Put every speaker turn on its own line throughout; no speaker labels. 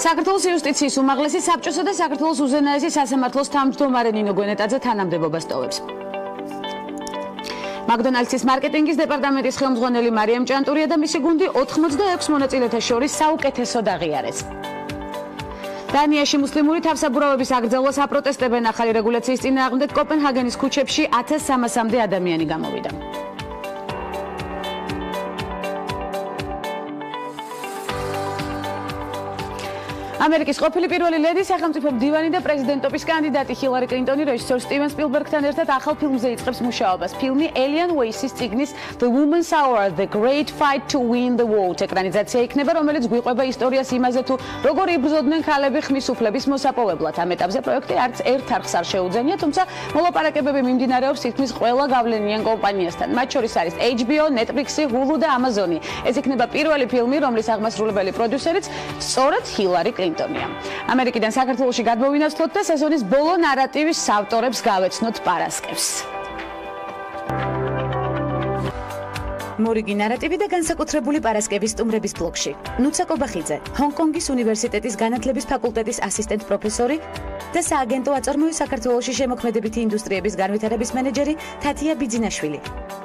საქართველოს იუსტიციის უმაღლესი საბჭოსა და საქართველოს უზენაესი სასამართლოს თავმჯდომარე ნინო გვენეტაძე თანამდებობას ტოვებს. მაკდონალდსის მარკეტინგის დეპარტამენტის ხელმძღვანელი მარიამ ჭანტურია და მისი გუნდი 86 მონაწილეთა შორის საუკეთესოდ აღიარეს. დანიაში მუსლიმური თავსაბურავების აკრძალვას აპროტესტებენ ახალი რეგულაციის წინააღმდეგ კოპენჰაგენის ქუჩებში 1300-მდე ადამიანი გამოვიდა. ამერიკის ყოფილი პირველი ლედი სახელმწიფო მდივანი და პრეზიდენტობის კანდიდატი ჰილარი კლინტონი რეჟისორ სტივენ სპილბერგთან ერთად ახალ ფილმზე იწყებს მუშაობას. ფილმი ელიან უეისის წიგნის The Woman's Hour: The Great Fight to Win the War ეკრანიზაცია იქნება, რომელიც გვიყვება ისტორიას იმაზე თუ როგორ იბრძოდნენ ქალები ხმის უფლების მოსაპოვებლად. ამ ეტაპზე პროექტი არც ერთ არხს არ შეუძენია, თუმცა მოლაპარაკებები მიმდინარეობს თითქმის ყველა გავლენიან კომპანიასთან. მათ შორის არის HBO, Netflix, Hulu და Amazon. ეს იქნება პირველი ფილმი, რომლის აღმასრულებელი პროდიუსერიც სწორედ ჰილარი კლინტონია. ამერიკიდან საქართველოში გადმოვინაცვლოთ და სეზონის ბოლო ნარატივის ავტორებს გავეცნოთ პარასკევს. მორიგი ნარატივი და განსაკუთრებული პარასკევის სტუმრების ბლოგში. ნუცა კობახიძე, ჰონკონგის უნივერსიტეტის განათლების ფაკულტეტის ასისტენტ პროფესორი და სააგენტო აწარმოების საქართველოში შემოქმედებითი ინდუსტრიების განვითარების მენეჯერი თათია ბიძინაშვილი.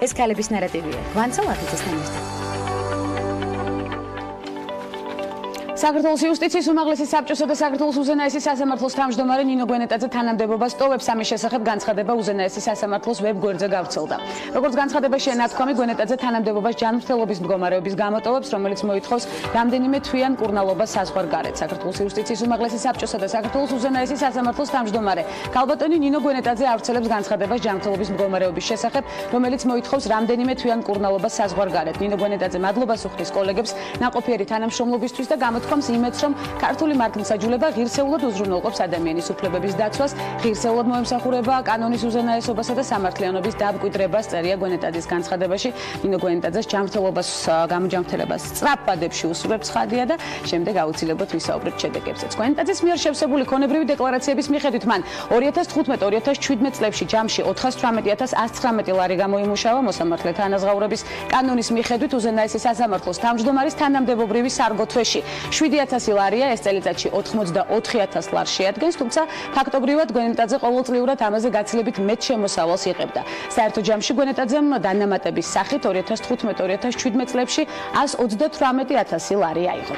ეს ქალების ნარატივია. ვანცო ახიძესთან ერთად. საქართველოს იუსტიციის უმაღლესი საბჭოსა და საქართველოს უზენაესი სასამართლოს თავმჯდომარე ნინო გვენეტაძე თანამდებობას ტოვებს. ამის შესახებ განცხადება უზენაესი სასამართლოს ვებ-გვერდზე გავრცელდა. როგორც განცხადებაში ენათქვამი, გვენეტაძე თანამდებობას ჯანმრთელობის მდგომარეობის გამოტოვებს, რომელიც მოითხოვს რამდენიმე თვიან კურნალობას საზღვარგარეთ. საქართველოს იუსტიციის უმაღლესი საბჭოსა და საქართველოს უზენაესი სასამართლოს თავმჯდომარე ქალბატონი ნინო გვენეტაძე ავრცელებს განცხადებას ჯანმრთელობის მდგომარეობის შესახებ, რომელიც მოითხოვს რამდენიმე თვიან კურნალობას საზღვარგარეთ. ნინო გვენეტაძე მადლობას უხდის კოლეგებს ნაყოფიერი თანამშრომლობისთვის და გამოთქვამს იმედს, რომ ქართული მართლმსაჯულება ღირსეულად უზრუნველყოფს ადამიანის უფლებების დაცვას, ღირსეულად მოემსახურება კანონის უზენაესობასა და სამართლიანობის დამკვიდრებას. წერია გვენეტაძის განცხადებაში. ნინო გვენეტაძეს ჯანმრთელობას გამოჯანმრთელებას სწრაფ ბადებში უსურვებს ხადია და შემდეგ აუცილებლად ვისაუბრებთ შედეგებზეც. გვენეტაძის მიერ შევსებული ქონებრივი დეკლარაციების მიხედვით მან 2015-2017 წლებში ჯამში 418.119 ლარი გამოიმუშავა. მოსამართლეთა ანაზღაურების კანონის მიხედვით უზენაესი სასამართლოს თავმჯდომარის თანამდებობრივი სარგო თვეში 7.000 ლარია, ეს წელიწადში 84.000 ლარს შეადგენს, თუმცა ფაქტობრივად გვენეტაძე ყოველწლიურად ამაზე გაცილებით მეტ შემოსავალს იღებდა. საერთო ჯამში გვენეტაძემ დანამატების სახით 2015-2017 წლებში 138.000 ლარი აიღო.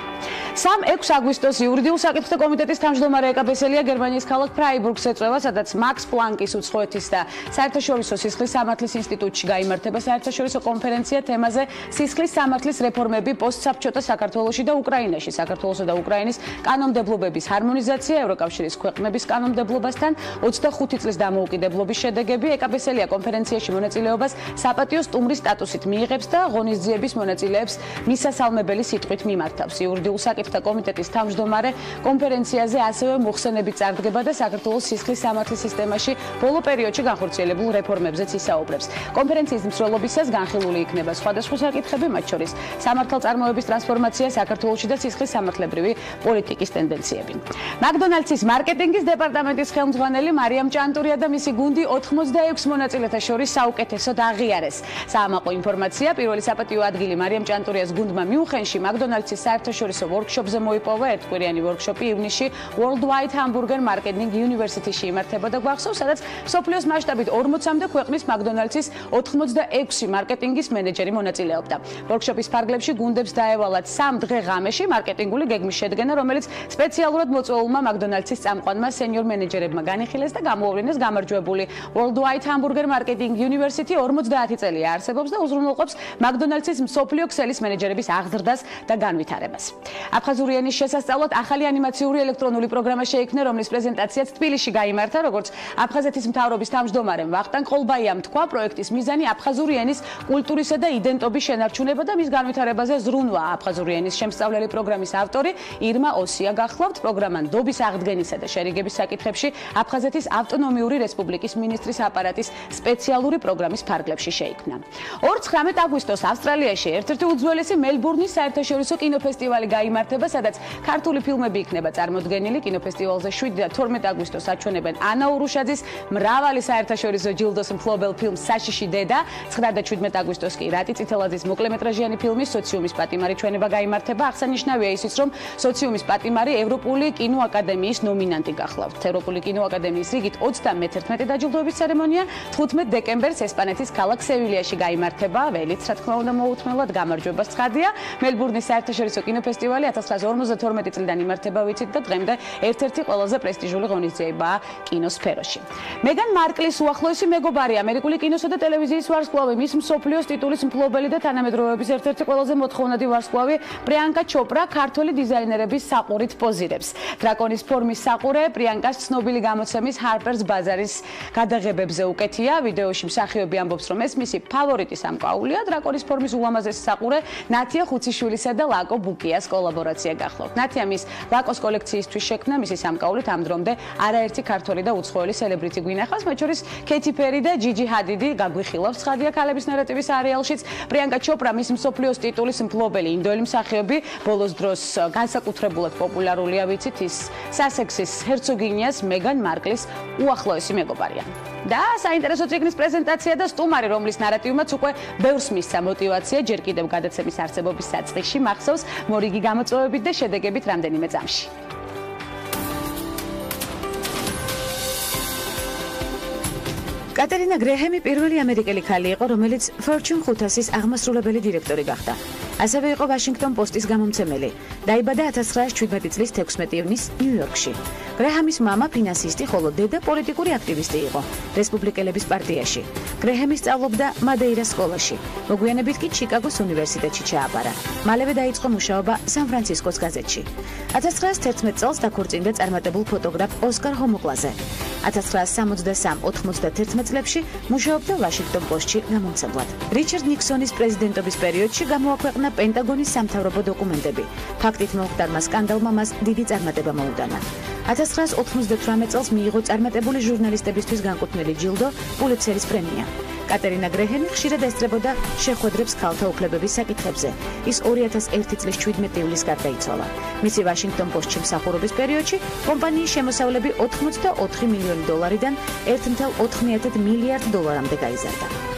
3-6 აგვისტოს იურიდიულ საკითხთა კომიტეტის თავმჯდომარე ეკაბესელია გერმანიის ქალაქ ფრაიბურგს ეწევა, სადაც მაქს პლანკის უცხოეთის და საერთაშორისო სისხლის სამართლის ინსტიტუტში გაიმართება საერთაშორისო კონფერენცია თემაზე სისხლის სამართლის რეფორმები პოსტსაბჭოთა საქართველოში და უკრაინაში. საქართველოსა და უკრაინის კანონმდებლობების ჰარმონიზაცია, ევროკავშირის ქვეყნების კანონმდებლობასთან 25 წლის დამოუკიდებლობის შედეგები. ეკაბესელია კონფერენციაში მონაწილეობას საპატიო სტუმრის სტატუსით მიიღებს და ღონისძიების მონაწილეებს მისასალმებელი სიტყვით მიმართავს. იურიდიულ საკითხთა კომიტეტის თავმჯდომარე კონფერენციაზე ასევე მოხსენებით წარდგება და საქართველოს სისხლის სამართლის სისტემაში ბოლო პერიოდში განხორციელებულ რეფორმებზეც ისაუბრებს. კონფერენციის მსვლელობისას განხილული იქნება სხვადასხვა საკითხები, მათ შორის სამართალწარმოების ტრანსფორმაცია საქართველოში და სისხლის სამართლებრივი პოლიტიკის ტენდენციები. მაკდონალდსის მარკეტინგის დეპარტამენტის ხელმძღვანელი მარიამ ჭანტურია და მისი გუნდი 86 მონაწილეთა შორის საუკეთესოდ აღიარეს. საამაყო ინფორმაცია, პირველი საპატიო ადგილი მარიამ ჭანტურიას გუნდმა მიუნხენში მაკდონალდსის საერთაშორისო ვორქშოპზე მოიპოვა. ერთკვირიანი ვორქშოპი ივნისში Worldwide Hamburger Marketing University-ში იმართებოდა გვახსოვს, სადაც მსოფლიოს მასშტაბით 40-მდე ქვეყნის მაკდონალდსის 86 მარკეტინგის მენეჯერი მონაწილეობდა. ვორქშოპის ფარგლებში გუნდებს დაევალათ 3 დღე ღამეში მარკეტინგული გეგმის შედგენა, რომელიც სპეციალურად მოწვეულმა მაკდონალდსის წამყვანმა სენიორ მენეჯერებმა განიხილეს და გამოუვლინეს გამარჯვებული. Worldwide Hamburger Marketing University 50 წელია არსებობს და უზრუნველყოფს მაკდონალდსის მსოფლიო ქსელის მენეჯერების აღზრდას და განვითარებას. აფხაზური ენის შესასწავლად ახალი ანიმაციური ელექტრონული პროგრამა შეიქმნა, რომლის პრეზენტაციაც თბილისში გაიმართა, როგორც აფხაზეთის მთავრობის თავმჯდომარემ ვახტანგ ყოლბაიამ თქვა, პროექტის მიზანი აფხაზური ენის კულტურისა და იდენტობის შენარჩუნება და მის განვითარებაზე ზრუნვა. აფხაზური ენის შემსწავლელი პროგრამის ავტორი ირმა ოსია გახლავთ. პროგრამა ნდობის აღდგენისა და შერიგების საკითხებში აფხაზეთის ავტონომიური რესპუბლიკის მინისტრის აპარატის სპეციალური პროგრამის ფარგლებში შეიქმნა. 2-19 აგვისტოს ავსტრალიაში ერთ-ერთი უძველესი მელბურნის საერთაშორისო კინოფესტივალი გაიმართა გაიმართება, სადაც ქართული ფილმები იქნება წარმოდგენილი. კინოფესტივალზე 7 და 12 აგვისტოს აჩვენებენ ანა ურუშაძის მრავალი საერთაშორისო ჯილდოს მფლობელ ფილმს საშიში დედა. 9 და 17 აგვისტოს კი რატი წითელაძის მოკლემეტრაჟიანი ფილმის სოციუმის პატიმარი ჩვენება გაიმართება. აღსანიშნავია ისიც, რომ სოციუმის პატიმარი ევროპული კინოაკადემიის ნომინანტი გახლავთ. ევროპული კინოაკადემიის რიგით 31 დაჯილდოების ცერემონია 15 დეკემბერს ესპანეთის ქალაქ სევილიაში გაიმართება. ველიც, რა თქმა უნდა, მოუთმელად გამარჯვებას ცხადია. მელბურნის საერთაშორისო კინოფესტივალი 1952 წლიდან იმართება, ვიცით და დღემდე ერთ-ერთი ყველაზე პრესტიჟული ღონისძიებაა კინოსფეროში. მეგან მარკლის უახლოესი მეგობარი, ამერიკული კინოსა და ტელევიზიის ვარსკვლავი, მის მსოფლიოს ტიტულის მფლობელი და თანამედროვეების ერთ-ერთი ყველაზე მოთხოვნადი ვარსკვლავი პრიანკა ჩოპრა ქართული დიზაინერების საყურით პოზირებს. დრაკონის ფორმის საყურე პრიანკას ცნობილი გამოცემის Harper's Bazaar-ის გადაღებებზე უკეთია. ვიდეოში მსახიობი ამბობს, რომ ეს მისი ფავორიტი სამკაულია. დრაკონის ფორმის ულამაზესი საყურე ნათია ხუციშვილისა და ლაკო ბუკიას კოლაბორაცია გახლავთ. ნათია მის ლაკოს კოლექციისთვის შექმნა მისი სამკაულით ამ დრომდე არაერთი ქართველი და უცხოელი სელებრიტი გვინახავს, მათ შორის კეთი პერი და ჯიჯი ჰადიდი გაგვიხილავს ცხადია ქალების ნარატივის არეალშიც. პრიანკა ჩოპრა მის მსოფლიოს ტიტულის მფლობელი ინდოელი მსახიობი, ბოლოს დროს განსაკუთრებულად პოპულარულია, ვიცით, ის სასექსის ჰერცოგინიას მეგან მარკლის უახლოესი მეგობარია. და საინტერესო წიგნის პრეზენტაცია და სტუმარი, რომლის ნარატივმაც უკვე ბევრს მისცა мотивация, ჯერ კიდევ გადაცემის არსებობის საწყისში მახსოვს მორიგი გამოწვევებით და შედეგებით რამდენიმე წამში. კატერინა გრეჰემი პირველი ამერიკელი ქალი იყო, რომელიც Fortune 500-ის აღმასრულებელი დირექტორი გახდა. ასევე იყო Washington Post-ის გამომცემელი. დაიბადა 1917 წლის 16 ივნისს ნიუ-იორკში. გრეჰემის მამა ფინანსისტი, ხოლო დედა პოლიტიკური აქტივისტი იყო რესპუბლიკელების პარტიაში. გრეჰემი სწავლობდა მადეირას სკოლაში. მოგვიანებით კი ჩიკაგოს უნივერსიტეტში ჩააბარა. მალევე დაიწყო მუშაობა სან-ფრანცისკოს გაზეთში. 1911 წელს დაქორწინდა წარმატებულ ფოტოგრაფ ოსკარ ჰომოკლაზე. 1963-91 წლებში მუშაობდა Washington Post-ში გამომცემლად. რიჩარდ ნიქსონის პრეზიდენტობის პერიოდში გამოაქვეყნა პენტაგონის სამთავრობო დოკუმენტები. ფაქტით მომხდარმა სკანდალმა მას დიდი წარმატება მოუტანა. 1998 წელს მიიღო წარმატებული ჟურნალისტებისთვის განკუთვნილი ჯილდო, პულიცერის პრემია. კატერინა გრეჰემი ხშირად ესწრებოდა შეხვედრებს ქალთა უფლებების საკითხებზე. ის 2001 წლის 17 ივლისს გარდაიცვალა. მისი Washington Post-ში მსახურობის პერიოდში კომპანიის შემოსავლები 84 მილიონი დოლარიდან 1.4 მილიარდ დოლარამდე გაიზარდა.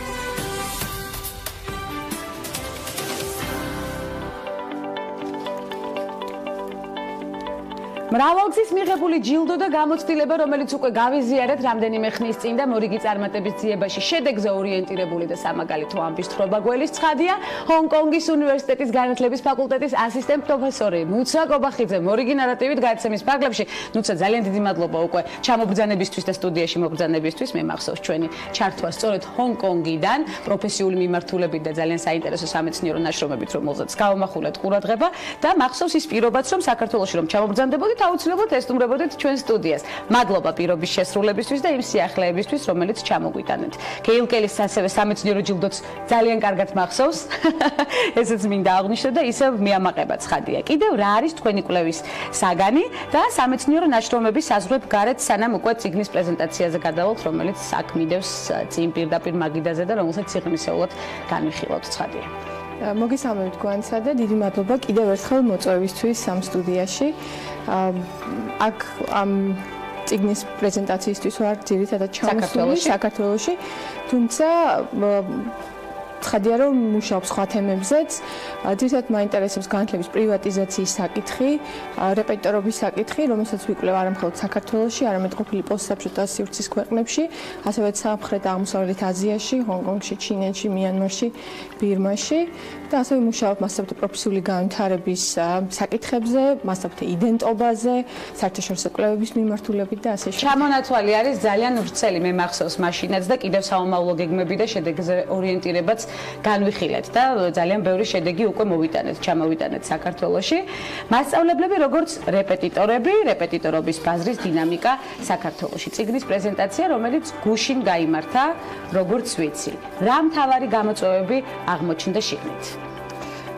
მრავალგზის მიღებული ჯილდო და გამოცდილება, რომელიც უკვე გავიზიარეთ რამდენიმე ხნის წინ და მორიგი წარმატების ძიებაში შედეგზე ორიენტირებული და სამაგალითო ამბის თხრობა გველის ცხადია, ჰონკონგის უნივერსიტეტის განათლების ფაკულტეტის ასისტენტ პროფესორი ნუცა კობახიძე მორიგი ნარატივით გადაცემის ფარგლებში. ნუცა, ძალიან დიდი მადლობა უკვე ჩამობრძანებისთვის და სტუდიაში მობრძანებისთვის. მე მახსოვს ჩვენი ჩართვა სწორედ ჰონკონგიდან, პროფესიული მიმართულებით და ძალიან საინტერესო სამეცნიერო ნაშრომებით, რომელზეც გავამახვილეთ ყურადღება და მახსოვს ის პირობაც, რომ საქართველოში რომ ჩამობრძანდებოდით აუცილებლად ესტუმრებოდით ჩვენ სტუდიას. მადლობა პირობის შესრულებისთვის და იმ სიახლეებისთვის, რომელიც ჩამოგვიტანეთ. კეილკელის ასევე სამეცნიერო ჯილდოც ძალიან კარგად მახსოვს. ესეც მინდა აღვნიშნო და ისევ მეამაყება ცხადია. კიდევ რა არის თქვენი კვლევის საგანი და სამეცნიერო ნაშრომების საზღვრებ გარეთ, სანამ უკვე წიგნის პრეზენტაციაზე გადავალთ, რომელიც საქმიდევს წინ პირდაპირ მაგიდაზე და რომელსაც სიღრმისეულად განვიხილავთ ცხადია.
მოგესალმებით გვანცა და დიდი მადლობა კიდევ ერთხელ მოწვევისთვის ამ სტუდიაში. აქ ამ წიგნის პრეზენტაციისთვის ვარ ძირითადად ჩამოსული საქართველოში, თუმცა ცხადია რომ მუშაობ სხვა თემებზეც. ძირითადად მაინტერესებს განათლების პრივატიზაციის საკითხი, რეპეტიტორობის საკითხი, რომელსაც ვიკვლევ არა მხოლოდ საქართველოში, არამედ ყოფილი პოსტსაბჭოთა სივრცის ქვეყნებში, ასევე სამხრეთ აღმოსავლეთ აზიაში, ჰონკონგში, ჩინეთში, მიანმარში, ბირმაში და ასევე მუშაობ მასშტაბთა პროფესიული განვითარების საკითხებზე, მასშტაბთა იდენტობაზე, საერთაშორისო კვლევების მიმართულებით და ასე შემდეგ.
ჩამონათვალი არის ძალიან ვრცელი, მე მახსოვს მაშინაც და კიდევ საომავლო გეგმები და შედეგზე ორიენტირებაც განვიხილეთ და ძალიან ბევრი შედეგი უკვე ჩამოვიტანეთ საქართველოში. მასწავლებლები როგორც რეპეტიტორები, რეპეტიტორობის ბაზრის დინამიკა საქართველოში. წიგნის პრეზენტაცია, რომელიც გუშინ გაიმართა, როგორც ვიცი. რა მთავარი გამოწვევები აღმოჩნდა შიგნით?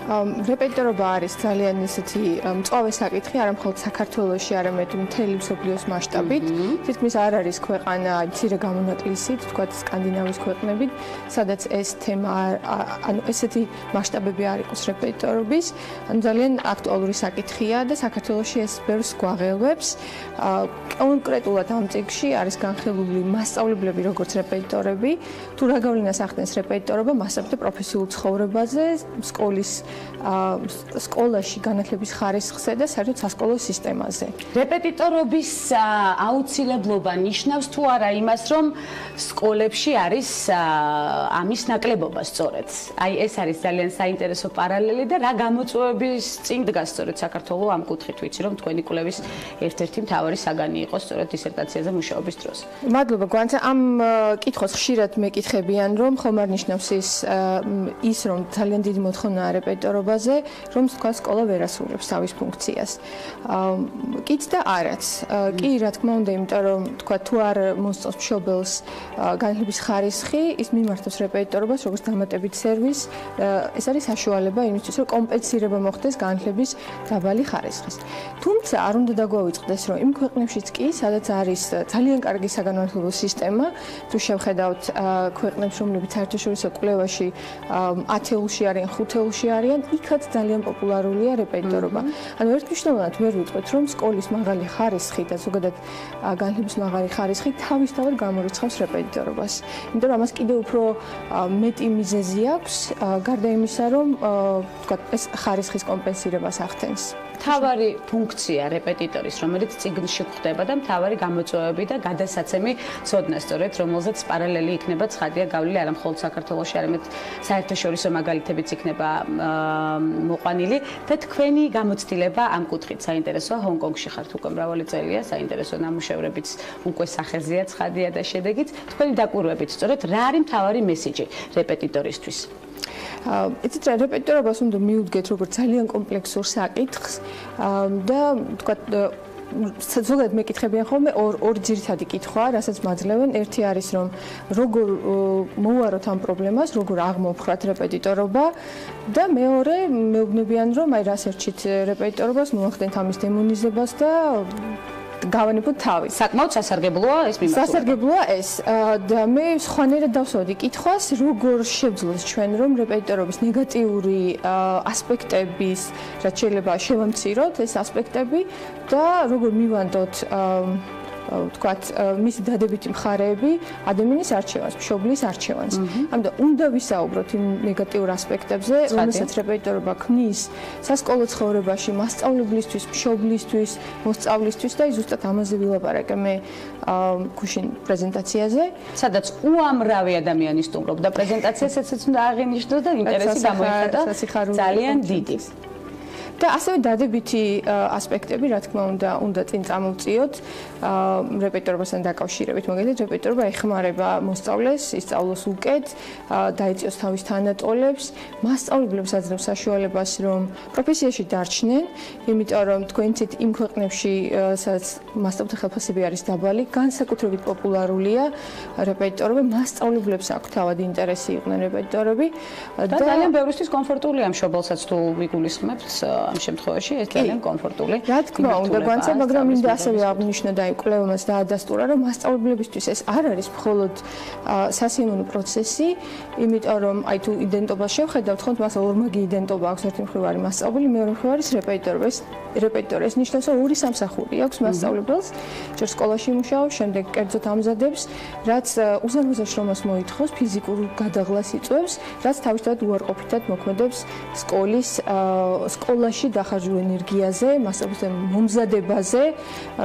რეპეტიტორობა არის ძალიან ისეთი მწვავე საკითხი, არა მხოლოდ საქართველოში, არამედ მთელი მსოფლიოს მასშტაბით. თითქმის არ არის ქვეყანა მცირე გამონაკლისით, თქვათ სკანდინავიის ქვეყნებით, სადაც ეს თემა, ანუ ესეთი მასშტაბები არ იყოს რეპეტიტორობის, ანუ ძალიან აქტუალური საკითხია და საქართველოში ეს ბევრს გვაღელვებს. კონკრეტულად ამ წიგნში არის განხილული მასწავლებლები, როგორც რეპეტიტორები, თუ რა გავლენას ახდენს რეპეტიტორობა მასწავლებელთა პროფესიულ ცხოვრებაზე, სკოლაში განათლების ხარისხზე და საერთოდ სასკოლო სისტემაზე.
რეპეტიტორობის აუცილებლობა ნიშნავს თუ არა იმას, რომ სკოლებში არის ამის ნაკლებობა სწორედ. აი ეს არის ძალიან საინტერესო პარალელი და რა გამოწვევების წინ დგას სწორედ საქართველოს ამ კუთხით, ვიცი რომ თქვენი კვლევის ერთ-ერთი მთავარი საგანი იყო სწორედ დისერტაციაზე მუშაობის დროს.
მადლობა გვანცა, ამ კითხვას ხშირად მეკითხებიან, რომ ხომ არ ნიშნავს ის რომ ძალიან დიდი მოთხოვნაა რეპეტიტორობაზე, რომ თქვა სკოლა ვერ ასრულებს თავის ფუნქციას. კიც და არაც. კი, რა თქმა უნდა, იმიტომ რომ თქვა თუ არ მოსწონს მშობელს განათლების ხარისხი, ის მიმართავს რეპეტიტორობას როგორც დამატებით სერვისს. ეს არის საშუალება იმისთვის, რომ კომპენსირება მოხდეს განათლების დაბალი ხარისხის. თუმცა არ უნდა დაგვავიწყდეს, რომ იმ ქვეყნებშიც კი, სადაც არის ძალიან კარგი საგანმანათლებლო სისტემა, თუ შევხედავთ ქვეყნებს, რომლებიც საერთაშორისო კვლევაში 10-ში არიან, 5-ში არიან, იქაც ძალიან პოპულარულია რეპეტიტორობა. ანუ ერთმნიშვნელოვნად ვერ ვიტყვით, რომ სკოლის მაღალი ხარისხი და ზოგადად განათლების მაღალი ხარისხი თავისთავად გამორიცხავს რეპეტიტორობას. იმიტომ რომ ამას კიდევ უფრო მეტი მიზეზი აქვს, გარდა იმისა, რომ თქვა ეს ხარისხის კომპენსირებას ახდენს.
მთავარი ფუნქცია რეპეტიტორის, რომელიც წიგნში გვხვდება და მთავარი გამოწვევები და გადასაცემი ცოდნა სწორედ, რომელზეც პარალელი იქნება ცხადია გავლილი არა მხოლოდ საქართველოში, არამედ საერთაშორისო მაგალითებიც იქნება მოყვანილი და თქვენი გამოცდილება ამ კუთხით საინტერესოა. ჰონკონგში ხართ უკვე მრავალი წელია, საინტერესო ნამუშევრებიც უკვე სახეზეა, ცხადია და შედეგიც. თქვენი დაკვირვებით სწორედ რა არის მთავარი მესიჯი რეპეტიტორისთვის?
იცით რა, რეპეტიტორობას უნდა მიუდგეთ როგორც ძალიან კომპლექსურ საკითხს და თქვა ზოგადად მეკითხებიან ხოლმე ორი ძირითადი კითხვაა, რასაც მაძლევენ. ერთი არის რომ როგორ მოვუაროთ ამ პრობლემას, როგორ აღმოვხრათ რეპეტიტორობა და მეორე მეუბნებიან რომ აი რას ერჩით რეპეტიტორობას, მოახდენთ ამის დემონიზებას და გავანებოთ თავი.
საკმაოდ სასარგებლოა ეს მიმართულება.
სასარგებლოა ეს და მე სხვანაირად დავსვავდი კითხვას, როგორ შევძლოთ ჩვენ რომ რეპეტიტორობის ნეგატიური ასპექტების, რაც შეიძლება შევამციროთ ეს ასპექტები და როგორ მივანდოთ ვთქვათ, მისი დადებითი მხარეები ადამიანის არჩევანს, მშობლის არჩევანს. ამიტომ უნდა ვისაუბროთ იმ ნეგატიურ ასპექტებზე, რომელსაც რეპეტიტორობა ქმნის სასკოლო ცხოვრებაში, მასწავლებლისთვის, მშობლისთვის, მოსწავლისთვის და ზუსტად ამაზე ვილაპარაკე მე გუშინ პრეზენტაციაზე,
სადაც უამრავი ადამიანი სტუმრობდა პრეზენტაციას, ესეც უნდა აღინიშნოს და ინტერესი გამოიხატა ძალიან დიდი.
და ასევე დადებითი ასპექტები, რა თქმა უნდა წინ წამოვწიოთ რეპეტიტორობასთან დაკავშირებით. მაგალითად, რეპეტიტორობა ეხმარება მოსწავლეს, ისწავლოს უკეთ, დაეწიოს თავის თანატოლებს, მასწავლებლებს აძლევს საშუალებას, რომ პროფესიაში დარჩნენ, იმიტომ რომ თქვენიცით იმ ქვეყნებში, სადაც მასწავლებელთა ხელფასები არის დაბალი, განსაკუთრებით პოპულარულია რეპეტიტორობა, მასწავლებლებს აქვს თავად ინტერესი იყვნენ რეპეტიტორები
და ძალიან ბევრისთვის კომფორტულია მშობელსაც თუ ვიგულისხმებთ ამ შემთხვევაში ეს ძალიან კომფორტული.
რა თქმა უნდა, განსა, მაგრამ მინდა ასევე აღნიშნო და კვლევამაც დაადასტურა, რომ მასწავლებლებისთვის ეს არ არის მხოლოდ სასიამოვნო პროცესი, იმიტომ რომ აი თუ იდენტობას შევხედავთ, ხომ მას ორმაგი იდენტობა აქვს, ერთი მხრივ არის მასწავლებელი, მეორე მხრივ არის რეპეტიტორი. ეს ნიშნავს, რომ ორი სამსახური აქვს მასწავლებელს, ჯერ სკოლაში მუშაობს, შემდეგ კერძოდ ამზადებს, რაც უზარმაზარ შრომას მოითხოვს, ფიზიკურ გადაღლას იწვევს, რაც თავისთავად უარყოფითად მოქმედებს სკოლაში დახარჯულ ენერგიაზე, მასწავლებლის მომზადებაზე,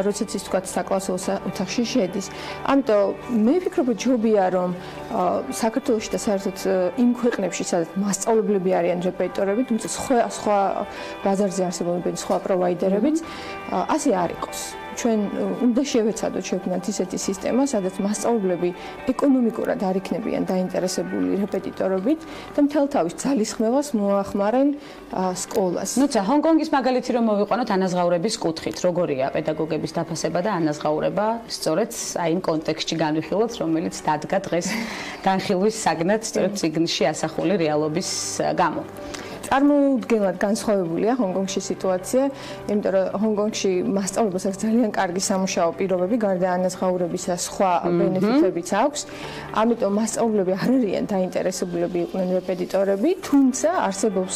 როდესაც ის თქვა საკლასო ოთახში შედის. ამიტომ მე ვფიქრობ, რომ ჯობია რომ საქართველოში და საერთოდ იმ ქვეყნებში, სადაც მასწავლებლები არიან რეპეტიტორები, თუმცა სხვა ბაზარზე არსებობენ სხვა პროვაიდერებიც, ასე არ იყოს. ჩვენ უნდა შევეცადოთ შევქმნათ ისეთი სისტემა, სადაც მასწავლებლები ეკონომიკურად არ იქნებიან დაინტერესებული რეპეტიტორობით და მთელ თავის ძალისხმევას მოახმარენ სკოლას.
ნუცა, ჰონკონგის მაგალითი რომ მოვიყვანოთ ანაზღაურების კუთხით, როგორია პედაგოგების დაფასება და ანაზღაურება, სწორედ აი იმ კონტექსტში განვიხილოთ, რომელიც დადგა დღეს განხილვის საგნად სწორედ წიგნში ასახული რეალობის გამო.
წარმოუდგენლად განსხვავებულია ჰონგ-კონგში სიტუაცია, იმიტომ რომ ჰონგ-კონგში მასწავლებლებს აქვს ძალიან კარგი სამუშაო პირობები, გარდა ანაზღაურებისა სხვა ბენეფიტებიც აქვს. ამიტომ მასწავლებლები არ არიან დაინტერესებულები იყვნენ რეპეტიტორები, თუმცა არსებობს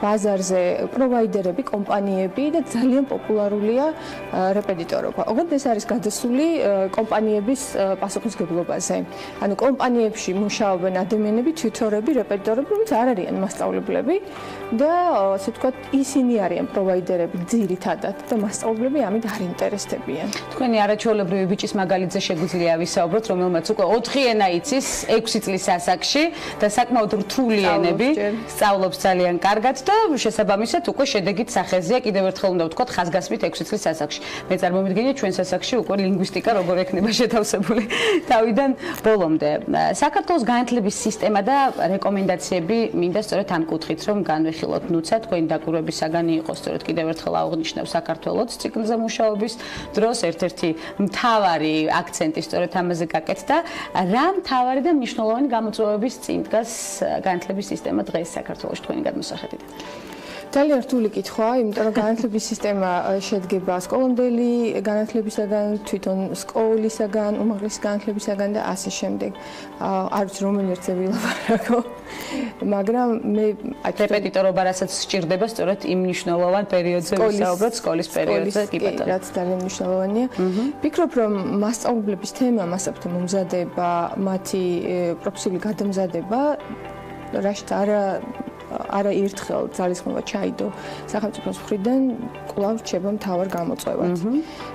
ბაზარზე პროვაიდერები, კომპანიები და ძალიან პოპულარულია რეპეტიტორობა. ოღონდ ეს არის გადასული კომპანიების პასუხისმგებლობაზე. ანუ კომპანიებში მუშაობენ ადამიანები, თიუტორები, რეპეტიტორები, რომლებიც არ არიან მასწავლებლები და ასე ვთქვათ, ისინი არიან პროვაიდერები ძირითადად და მასწავლებლები ამით არ ინტერესდებიან.
თქვენი არაჩვეულებრივი ბიჭის მაგალითზე შეგვიძლია ვისაუბროთ, რომელმაც უკვე 4 ენა იცის 6 წლის ასაკში და საკმაოდ რთული ენები სწავლობს ძალიან კარგად და შესაბამისად უკვე შედეგით სახეზეა. კიდევ ერთხელ უნდა ვთქვათ, ხაზგასმით 6 წლის ასაკში. მე წარმოვიდგენია ჩვენს ასაკში უკვე ლინგვისტიკა როგორ ექნება შეთავსებული თავიდან ბოლომდე. საქართველოს განათლების სისტემა და რეკომენდაციები მინდა სწორედ ამ კუთხით რომ განვიხილოთ. ნუცა თქვენი დაკვირვების საგანი იყო სწორედ კიდევ ერთხელ აღვნიშნავ საქართველოს ციკლზე მუშაობის დროს ერთ-ერთი მთავარი აქცენტი სწორედ ამაზე გაკეთდა. რა მთავარი და მნიშვნელოვანი გამოწვევების წინ დგას განათლების სისტემა დღეს საქართველოში თქვენი გადმოსახედით?
ძალიან რთული კითხვაა, იმიტომ რომ განათლების სისტემა შედგება სკოლამდელი განათლებისაგან, თვითონ სკოლისაგან, უმაღლესი განათლებისაგან და ასე შემდეგ. არ ვიცი რომელი ერთზე ვილაპარაკო, მაგრამ მე
რეპეტიტორობა რასაც სჭირდება სწორედ იმ მნიშვნელოვან პერიოდზე ვისაუბროთ, სკოლის პერიოდზე, კი ბატონო.
რაც ძალიან მნიშვნელოვანია. ვფიქრობ, რომ მასწავლებლების თემა, მასწავლებლთა მომზადება, მათი პროფესიული გადამზადება რაშიც არა ერთხელ ძალისხმევა ჩაიდო სახელმწიფოს მხრიდან კვლავ რჩება მთავარ გამოწვევად.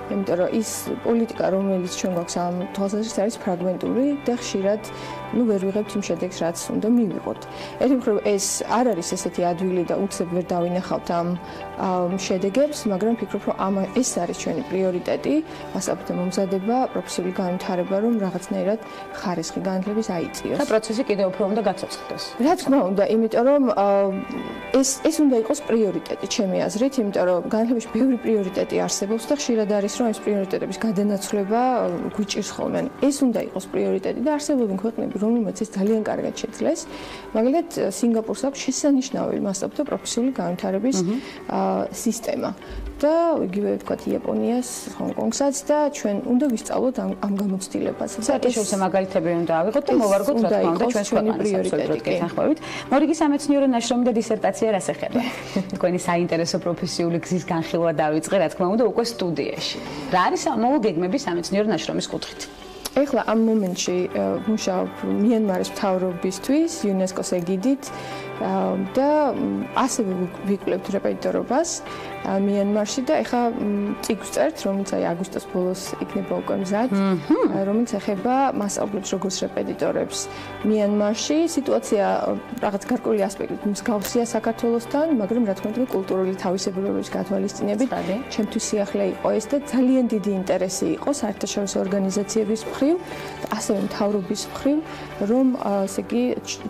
იმიტომ რომ ის პოლიტიკა, რომელიც ჩვენ გვაქვს ამ თვალსაზრისით არის ფრაგმენტული და ხშირად ვერ ვიღებთ იმ შედეგს, რაც უნდა მივიღოთ. ერთი მხრივ ეს არ არის ესეთი ადვილი და უცებ ვერ დავინახავთ ამ შედეგებს, მაგრამ ვფიქრობ, რომ ეს არის ჩვენი პრიორიტეტი, მასწავლებლთა მომზადება, პროფესიული განვითარება, რომ რაღაცნაირად ხარისხი განათლების აიწიოს.
და პროცესი კიდევ უფრო უნდა გაცოცხლდეს.
რა თქმა უნდა, იმიტომ რომ ეს უნდა იყოს პრიორიტეტი ჩემი აზრით, იმიტომ რომ განათლებაში ბევრი პრიორიტეტი არსებობს და ხშირად არის რომ ეს პრიორიტეტების გადანაცვლება გვიჭირს ხოლმე. ეს უნდა იყოს პრიორიტეტი და არსებობენ ქვეყნები, რომელმაც ეს ძალიან კარგად შეძლეს. მაგალითად, სინგაპურს აქვს შესანიშნავი მასწავლებლთა პროფესიული განვითარების სისტემა. და იგივე ვთქვათ იაპონიას, ჰონგ-კონგსაც და ჩვენ უნდა ვისწავლოთ ამ გამოცდილებას.
საერთაშორისო მაგალითები უნდა ავიღოთ და მოვარგოთ რა თქმა უნდა ჩვენს პრიორიტეტი. მორიგი სამეცნიერო ნაშრომი და დისერტაცია რას ეხება? თქვენი საინტერესო პროფესიული გზის განხილვა დავიწყე, რა თქმა უნდა, უკვე სტუდიაში. რა არის ამავე გეგმები სამეცნიერო ნაშრომის კუთხით?
ეხლა ამ მომენტში მუშაობ მიანმარის მთავრობისთვის, იუნესკოს ეგიდით და ასევე ვიკვლევთ რეპეტიტორობას მიანმარში და ეხლა წიგნს წერთ, რომელიც აგვისტოს ბოლოს იქნება უკვე მზად, რომელიც ეხება მასწავლებლებს როგორც რეპეტიტორებს მიანმარში. სიტუაცია რაღაც გარკვეული ასპექტით მსგავსია საქართველოსთან, მაგრამ რა თქმა უნდა კულტურული თავისებურებების გათვალისწინებით ჩემთვის სიახლე იყო ეს და ძალიან დიდი ინტერესი იყო საერთაშორისო ორგანიზაციების მხრივ, ასევე მთავრობის მხრივ, რომ ესე იგი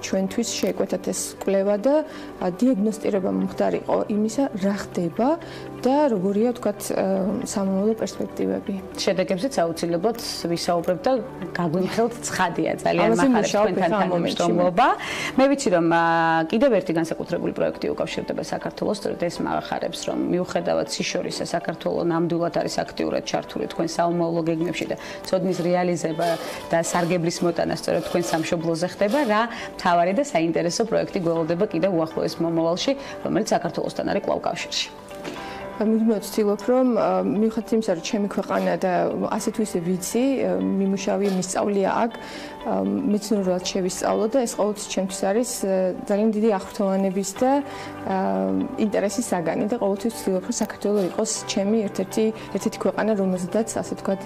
ჩვენთვის შეეკვეთათ ეს კვლევა და დიაგნოსტირება მომხდარიყო იმისა, რა ხდება და როგორია ვთქვათ სამომავლო პერსპექტივები.
შედეგებზეც აუცილებლად ვისაუბრებ და გაგვიმხელთ ცხადია ძალიან მახარებს თქვენთან თანამშრომლობა. მე ვიცი რომ კიდევ ერთი განსაკუთრებული პროექტი უკავშირდება საქართველოს, სწორედ ეს მახარებს რომ მიუხედავად სიშორისა საქართველოს ნამდვილად არის აქტიურად ჩართული თქვენ საომავლო გეგმებში და ცოდნის რეალიზება და სარგებლის მოტანა სწორედ თქვენ სამშობლოზე ხდება, რა მთავარი და საინტერესო პროექტი გველოდება კიდევ უახლოეს მომავალში, რომელიც საქართველოსთან არის კვლავ კავშირში.
მე ვცდილობ რომ მიუხედავად იმისა, რომ ჩემი ქვეყანა და ასე თუ ისე ვიცი, მიმუშავე მისწავლია აქ, მეცნიერულად შევისწავლო და ეს ყოველთვის ჩემთვის არის ძალიან დიდი აღფრთოვანების და ინტერესის საგანი და ყოველთვის ვცდილობ რომ საქართველო იყოს ჩემი ერთ-ერთი ქვეყანა, რომელზედაც ასე ვთქვათ,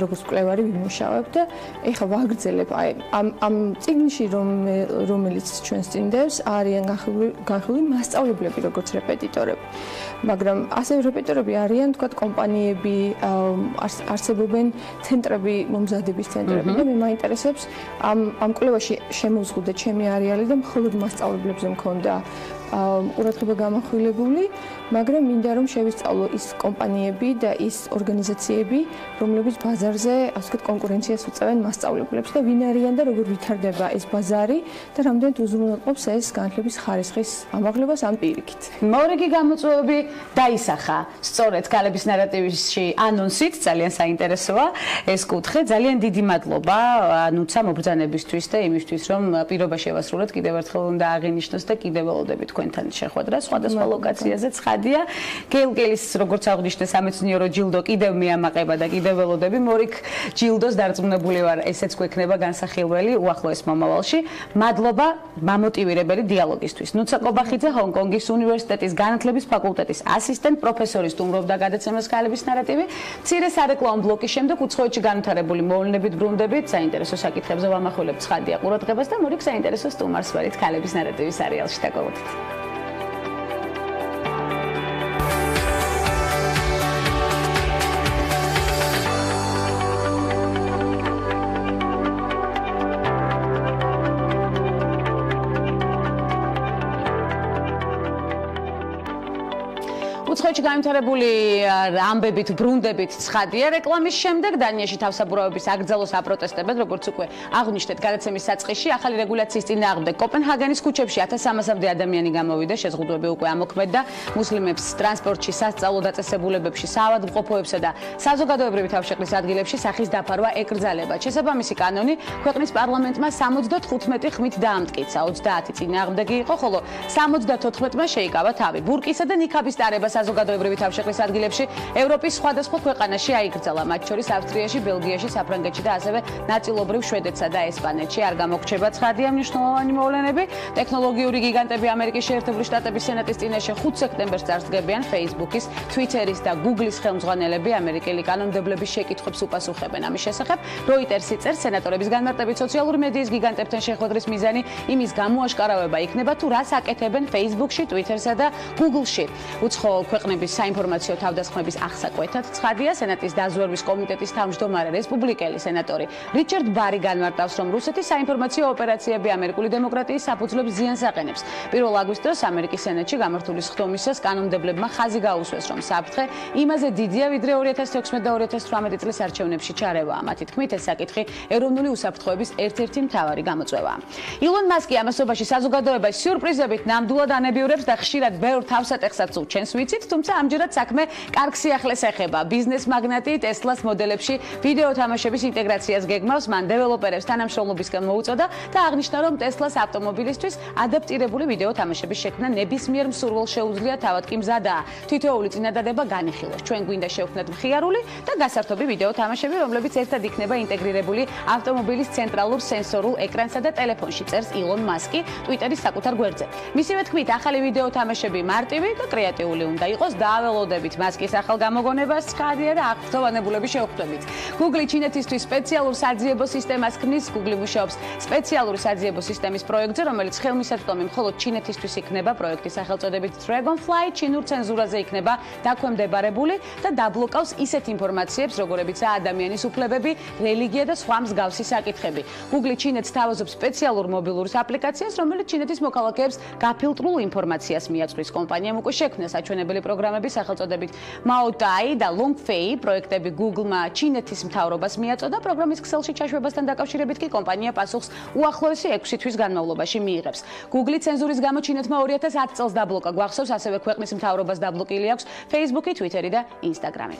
როგორც მკვლევარი ვიმუშავებ და ეხლა ვაგრძელებ ამ წიგნში რომელიც ჩვენს წინ დევს, არიან განხილული მასწავლებლები როგორც რეპეტიტორები. მაგრამ ასევე რეპეტიტორები არიან, თქვათ, კომპანიები, არსებობენ ცენტრები, მომზადების ცენტრები და მე მაინტერესებს ამ კვლევაში შემოვზღუდე ჩემი არეალი და მხოლოდ მასწავლებლებზე მქონდა ყურადღება გამახვილებული, მაგრამ მინდა რომ შევისწავლო ის კომპანიები და ის ორგანიზაციები, რომლებიც ბაზარზე, ასე ვთქვათ, კონკურენციას უწევენ მასწავლებლებს და ვინ არიან და როგორ ვითარდება ეს ბაზარი და რამდენად უზრუნველყოფს ეს განათლების ხარისხის ამაღლებას ან პირიქით.
მორიგი გამოწვევები დაისახა სწორედ ქალების ნარატივში ანონსით, ძალიან საინტერესოა ეს კუთხე. ძალიან დიდი მადლობა ნუცა მობრძანებისთვის და იმისთვის, რომ პირობა შევასრულოთ. კიდევ ერთხელ უნდა აღინიშნოს და კიდევ ველოდებით თქვენთან შეხვედრა სხვადასხვა ლოკაციაზე. ცხადია, გელგელის როგორც აღნიშნე სამეცნიერო ჯილდო კიდევ მიამაყება და კიდევ ველოდები მორიგ ჯილდოს დარწმუნებული ვარ, ესეც გვექნება განსახილველი უახლოეს მომავალში. მადლობა მამოტივირებელი დიალოგისთვის. ნუცა კობახიძე ჰონკონგის უნივერსიტეტის განათლების ფაკულტეტის ასისტენტ პროფესორი სტუმრობდა გადაცემას ქალების ნარატივი. მცირე სარეკლამო ბლოკის შემდეგ უცხოეთში განვითარებული მოვლენებით ბრუნდებით, საინტერესო საკითხებზე ვამახვილებთ ცხადია ყურადღებას და მორიგ საინტერესო სტუმარს ვარით ქალების ნარატივის სერიალში დაგმოვიდეთ. უცხოეთში განვითარებული ამბებით, ბრუნდებით ცხადია რეკლამის შემდეგ დანიაში თავსაბურავების აკრძალოს აპროტესტებად, როგორც უკვე აღნიშნეთ გადაცემის საწყისში, ახალი რეგულაციის წინააღმდეგ კოპენჰაგენის ქუჩებში 1300-მდე ადამიანი გამოვიდა, შეზღუდვები უკვე ამოქმედდა, მუსლიმებს ტრანსპორტში, სასწავლო დაწესებულებებში, საავადმყოფოებსა და საზოგადოებრივი თავშეყრის ადგილებში სახის დაფარვა ეკრძალება. შესაბამისი კანონი ქვეყნის პარლამენტმა 75 ხმით დაამტკიცა, 30 წინააღმდეგი იყო, ხოლო 74-მა შეიკავა თავი. ბურკისა და ნიქაბის ტარება საზოგადოებრივი თავშეყრის ადგილებში ევროპის სხვადასხვა ქვეყანაში აიკრძალა, მათ შორის ავსტრიაში, ბელგიაში, საფრანგეთში და ასევე ნაწილობრივ შვედეთსა და ესპანეთში. არ გამოგრჩება ცხადია მნიშვნელოვანი მოვლენები. ტექნოლოგიური გიგანტები ამერიკის შეერთებული შტატების სენატის წინაშე 5 სექტემბერს წარსდგებიან Facebook-ის, Twitter-ის და Google-ის ხელმძღვანელები ამერიკელი კანონმდებლების შეკითხვებს უპასუხებენ. ამის შესახებ Reuters-ი წერს, სენატორების განმარტებით სოციალური მედიის გიგანტებთან შეხვედრის მიზანი იმის გამოაშკარავება იქნება, თუ რას აკეთებენ Facebook-ში, Twitter-სა და Google-ში. უცხო ქვეყნების საინფორმაციო თავდასხმების ახსაკვეთად ცხადია, სენატის დაზვერვის კომიტეტის თავმჯდომარე რესპუბლიკელი სენატორი რიჩარდ ბარი განმარტავს, რომ რუსეთის საინფორმაციო ოპერაციები ამერიკული დემოკრატიის საფუძვლებს ზიანს აყენებს. 1 აგვისტოს ამერიკის სენატში გამართული სხდომისას კანონმდებლებმა ხაზი გაუსვეს, რომ საფრთხე იმაზე დიდია, ვიდრე 2016 და 2018 წლის არჩევნებში ჩარევაა. მათი თქმით, ეს საკითხი ეროვნული უსაფრთხოების ერთ-ერთი მთავარი გამოწვევაა. ილონ მასკი ამასობაში საზოგადოებას სიურპრიზებით ნამდვილად ანებიურებს და ხშირად ბევრ თავსატეხსაც უჩენს, ვიცით, თუმცა ამჯერად საქმე კარგ სიახლეს ეხება. ბიზნეს მაგნატი Tesla-ს მოდელებში ვიდეო თამაშების ინტეგრაციას გეგმავს, მან დეველოპერებს თანამშრომლობისგან მოუწოდა და აღნიშნა, რომ Tesla-ს ავტომობილისთვის ადაპტირებული ვიდეო თამაშების შექმნა ნებისმიერ მსურველს შეუძლია, თავად კი მზადაა. თითოეული წინადადება განიხილოს. ჩვენ გვინდა შევქმნათ მხიარული და გასართობი ვიდეო თამაშები, რომლებიც ერთად იქნება ინტეგრირებული ავტომობილის ცენტრალურ სენსორულ ეკრანსა და ტელეფონში, წერს ილონ მასკი Twitter-ის საკუთარ გვერდზე. მისივე თქმით, ახალი ვიდეო თამაშები მარტივი და კრეატიული უნდა იყოს, დააველოდებით მასკის ახალ გამოგონებას ცხადია და აღფრთოვანებულები შევხვდებით. Google ჩინეთისთვის სპეციალურ საძიებო სისტემას ქმნის. Google მუშაობს სპეციალური საძიებო სისტემის პროექტზე, რომელიც ხელმისაწვდომი მხოლოდ ჩინეთისთვის იქნება. პროექტის სახელწოდებით Dragonfly ჩინურ ცენზურაზე იქნება დაქვემდებარებული და დაბლოკავს ისეთ ინფორმაციებს, როგორებიცაა ადამიანის უფლებები, რელიგია და სხვა მსგავსი საკითხები. Google ჩინეთს თავაზობს სპეციალურ მობილურ აპლიკაციას, რომელიც ჩინეთის მოქალაქეებს გაფილტრულ ინფორმაციას მიაწვდის. კომპანიამ უკვე შექმნა საჩვენებელი პროგრამები სახელწოდებით Maotai და Longfei. პროექტები Google-მა ჩინეთის მთავრობას მიაწოდა. პროგრამის ქსელში ჩაშვებასთან დაკავშირებით კი კომპანია პასუხს უახლოესი 6 თვის განმავლობაში მიიღებს. Google ცენზურის გამო ჩინეთმა 2010 წელს დაბლოკა. გვახსოვს, ასევე ქვეყნის მთავრობას დაბლოკილი აქვს Facebook-ი, Twitter-ი და Instagram-ი.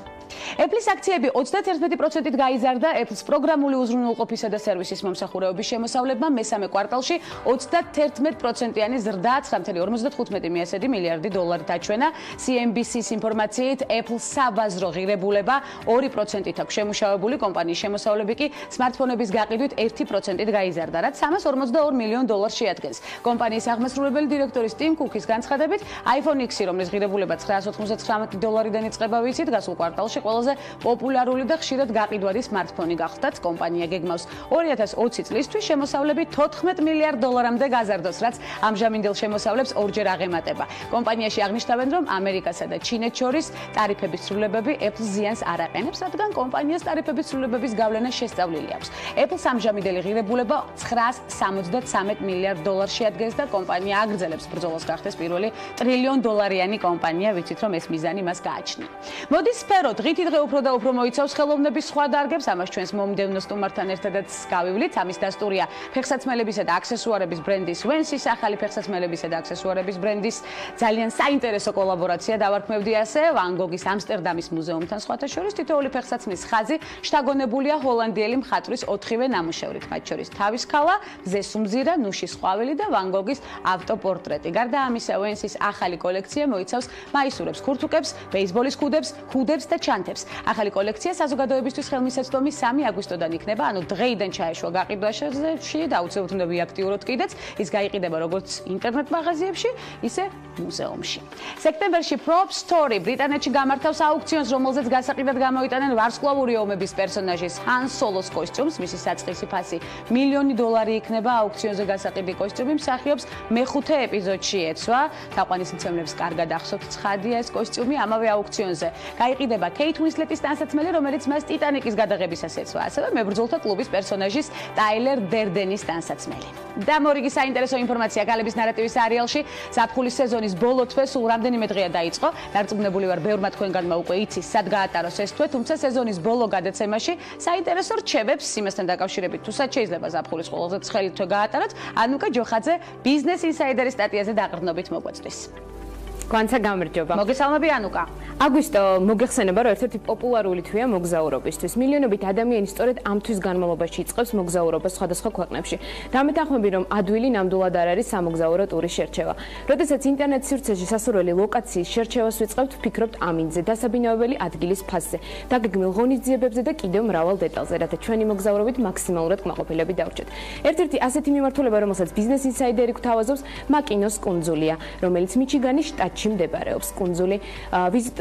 Apple-ის აქციები 31%-ით გაიზარდა. Apple-ის პროგრამული უზრუნველყოფისა და სერვისის მომსახურეობის შემოსავლებმა მესამე კვარტალში 31%-იანი ზრდა 9.55 მილიარდი დოლარი დაჩვენა. CNBC-ის ინფორმაციით, Apple-ს საბაზრო ღირებულება 2%-ით აქვს შემუშავებული, კომპანიის შემოსავლები კი სმარტფონების გაყიდვით 1%-ით გაიზარდა, რაც 342 მილიონ დოლარს შეადგენს. კომპანიის აღმასრულებელი დირექტორის ტიმ კუკის განცხადებით, iPhone X-ი, რომლის ღირებულება 999 დოლარიდან იწყება, ვიცით, გასულ კვარტალში ყველაზე პოპულარული და ხშირად გაყიდვადი სმარტფონი გახდათ. კომპანია გეგმავს 2020 წლისთვის შემოსავლები 14 მილიარდ დოლარამდე გაზარდოს, რაც ამჟამინდელ შემოსავლებს ორჯერ აღემატება. კომპანიაში აღნიშნავენ, რომ ამერიკასა და ჩინეთს შორის ტარიფების ცვლილებები Apple-ს ზიანს არ აყენებს, რადგან კომპანიას ტარიფების ცვლილებების გავლენა შესწავლილი აქვს. Apple-ს ამჟამიდელი ღირებულება $973 მილიარდ შეადგენს და კომპანია აგრძელებს ბრძოლას გახდეს პირველი ტრილიონდოლარიანი კომპანია, ვიცით რომ ეს მიზანი მას გააჩნია. მოდის სფერო დღითი დღე უფრო და უფრო მოიცავს ხელოვნების სხვა დარგებს, ამას ჩვენს მომდევნო სტუმართან ერთადაც გავივლით. ამის დასტურია ფეხსაცმელებისა და აქსესუარების ბრენდის Wensis, ახალი ფეხსაცმელებისა და აქსესუარების ბრენდის ძალიან საინტერესო კოლაბორაცია დავარქმევდი ასე ვან გოგის ამსტერდამის მუზეუმთან სხვათა შორის თითოეული ფეხსაცმლის ხაზი შთაგონებულია ჰოლანდიელი მხატვრის 4-ვე ნამუშევრით, მათ შორის თავის ქალა, ზესუმზირა, ნუშის ყვავილი და ვან გოგის ავტოპორტრეტი. გარდა ამისა, Wensis ახალი კოლექცია მოიცავს მაისურებს, ქურთუკებს, ბეისბოლის ქუდებს და ჩანთებს. ახალი კოლექცია საზოგადოებისთვის ხელმისაწვდომი 3 აგვისტოდან იქნება, ანუ დღეიდან ჩაეშვა გაყიდვაში და აუცილებლად უნდა ვიაქტიუროთ კიდეც. ის გაიყიდება როგორც ინტერნეტ მაღაზიებში, ისე მუზეუმში. სექტემბერში Prop Story ბრიტანეთში გამართავს აუქციონს, რომელზეც გასაყიდად გამოიტანენ ვარსკვლავური ომების პერსონაჟის Han Solo-s კოსტიუმს, მისი საწყისი ფასი $1,000,000 იქნება. აუქციონზე გასაყიდი კოსტიუმი მსახიობს მეხუთე ეპიზოდში ეცვა. თაყვანისმცემლებს კარგად ახსოვთ ცხადია ეს კოსტიუმი. ამავე აუქციონზე გაიყიდება Kate Winslet-ის ტანსაცმელი, რომელიც მას Titanic-ის გადაღებისას ეცვა. ასევე მებრძოლთა კლუბის პერსონაჟის Tyler Durden-ის ტანსაცმელი. და მორიგი საინტერესო ინფორმაცია ქალების ნარატივის სერიალში ზაფხულის სეზონის ბოლო თვე სულ რამდენიმე დღეა დაიწყო. დარწმუნებული ვარ, ბევრმა თქვენგანმა უკვე იცის, სად გაატაროს ეს თვე, თუმცა სეზონის ბოლო გადაცემაში საინტერესო რჩევებს იმასთან დაკავშირებით, თუ სად შეიძლება ზაფხულის ყველაზე ცხელი თვე გაატაროთ, ანუკა ჯოხაძე Business Insider-ის სტატიაზე დაყრდნობით მოგვაწვდის.
Განცა გამარჯობა.
მოგესალმები ანუკა.
აგვისტო მოგეხსენება, რომ ერთ-ერთი პოპულარული თვეა მოგზაურობისთვის. მილიონობით ადამიანი სწორედ ამ თვის განმავლობაში იწყებს მოგზაურობას სხვადასხვა ქვეყნებში. დამეთანხმები, რომ ადვილი ნამდვილად არ არის სამოგზაურო ტურის შერჩევა. როდესაც ინტერნეტ სივრცეში სასურველი ლოკაციის შერჩევას ვიწყებთ, ვფიქრობთ ამინდზე, დასაბინავებელი ადგილის ფასზე, დაგეგმილ ღონისძიებებზე და კიდევ მრავალ დეტალზე, რათა ჩვენი მოგზაურობით მაქსიმალურად კმაყოფილები დავრჩეთ. ერთ-ერთი ასეთი მიმართულება, რომელსაც Business Insider-ი გვთავაზობს, მაკინოს კუნძულია, რომელიც მიჩიგანის შტატში მდებარეობს.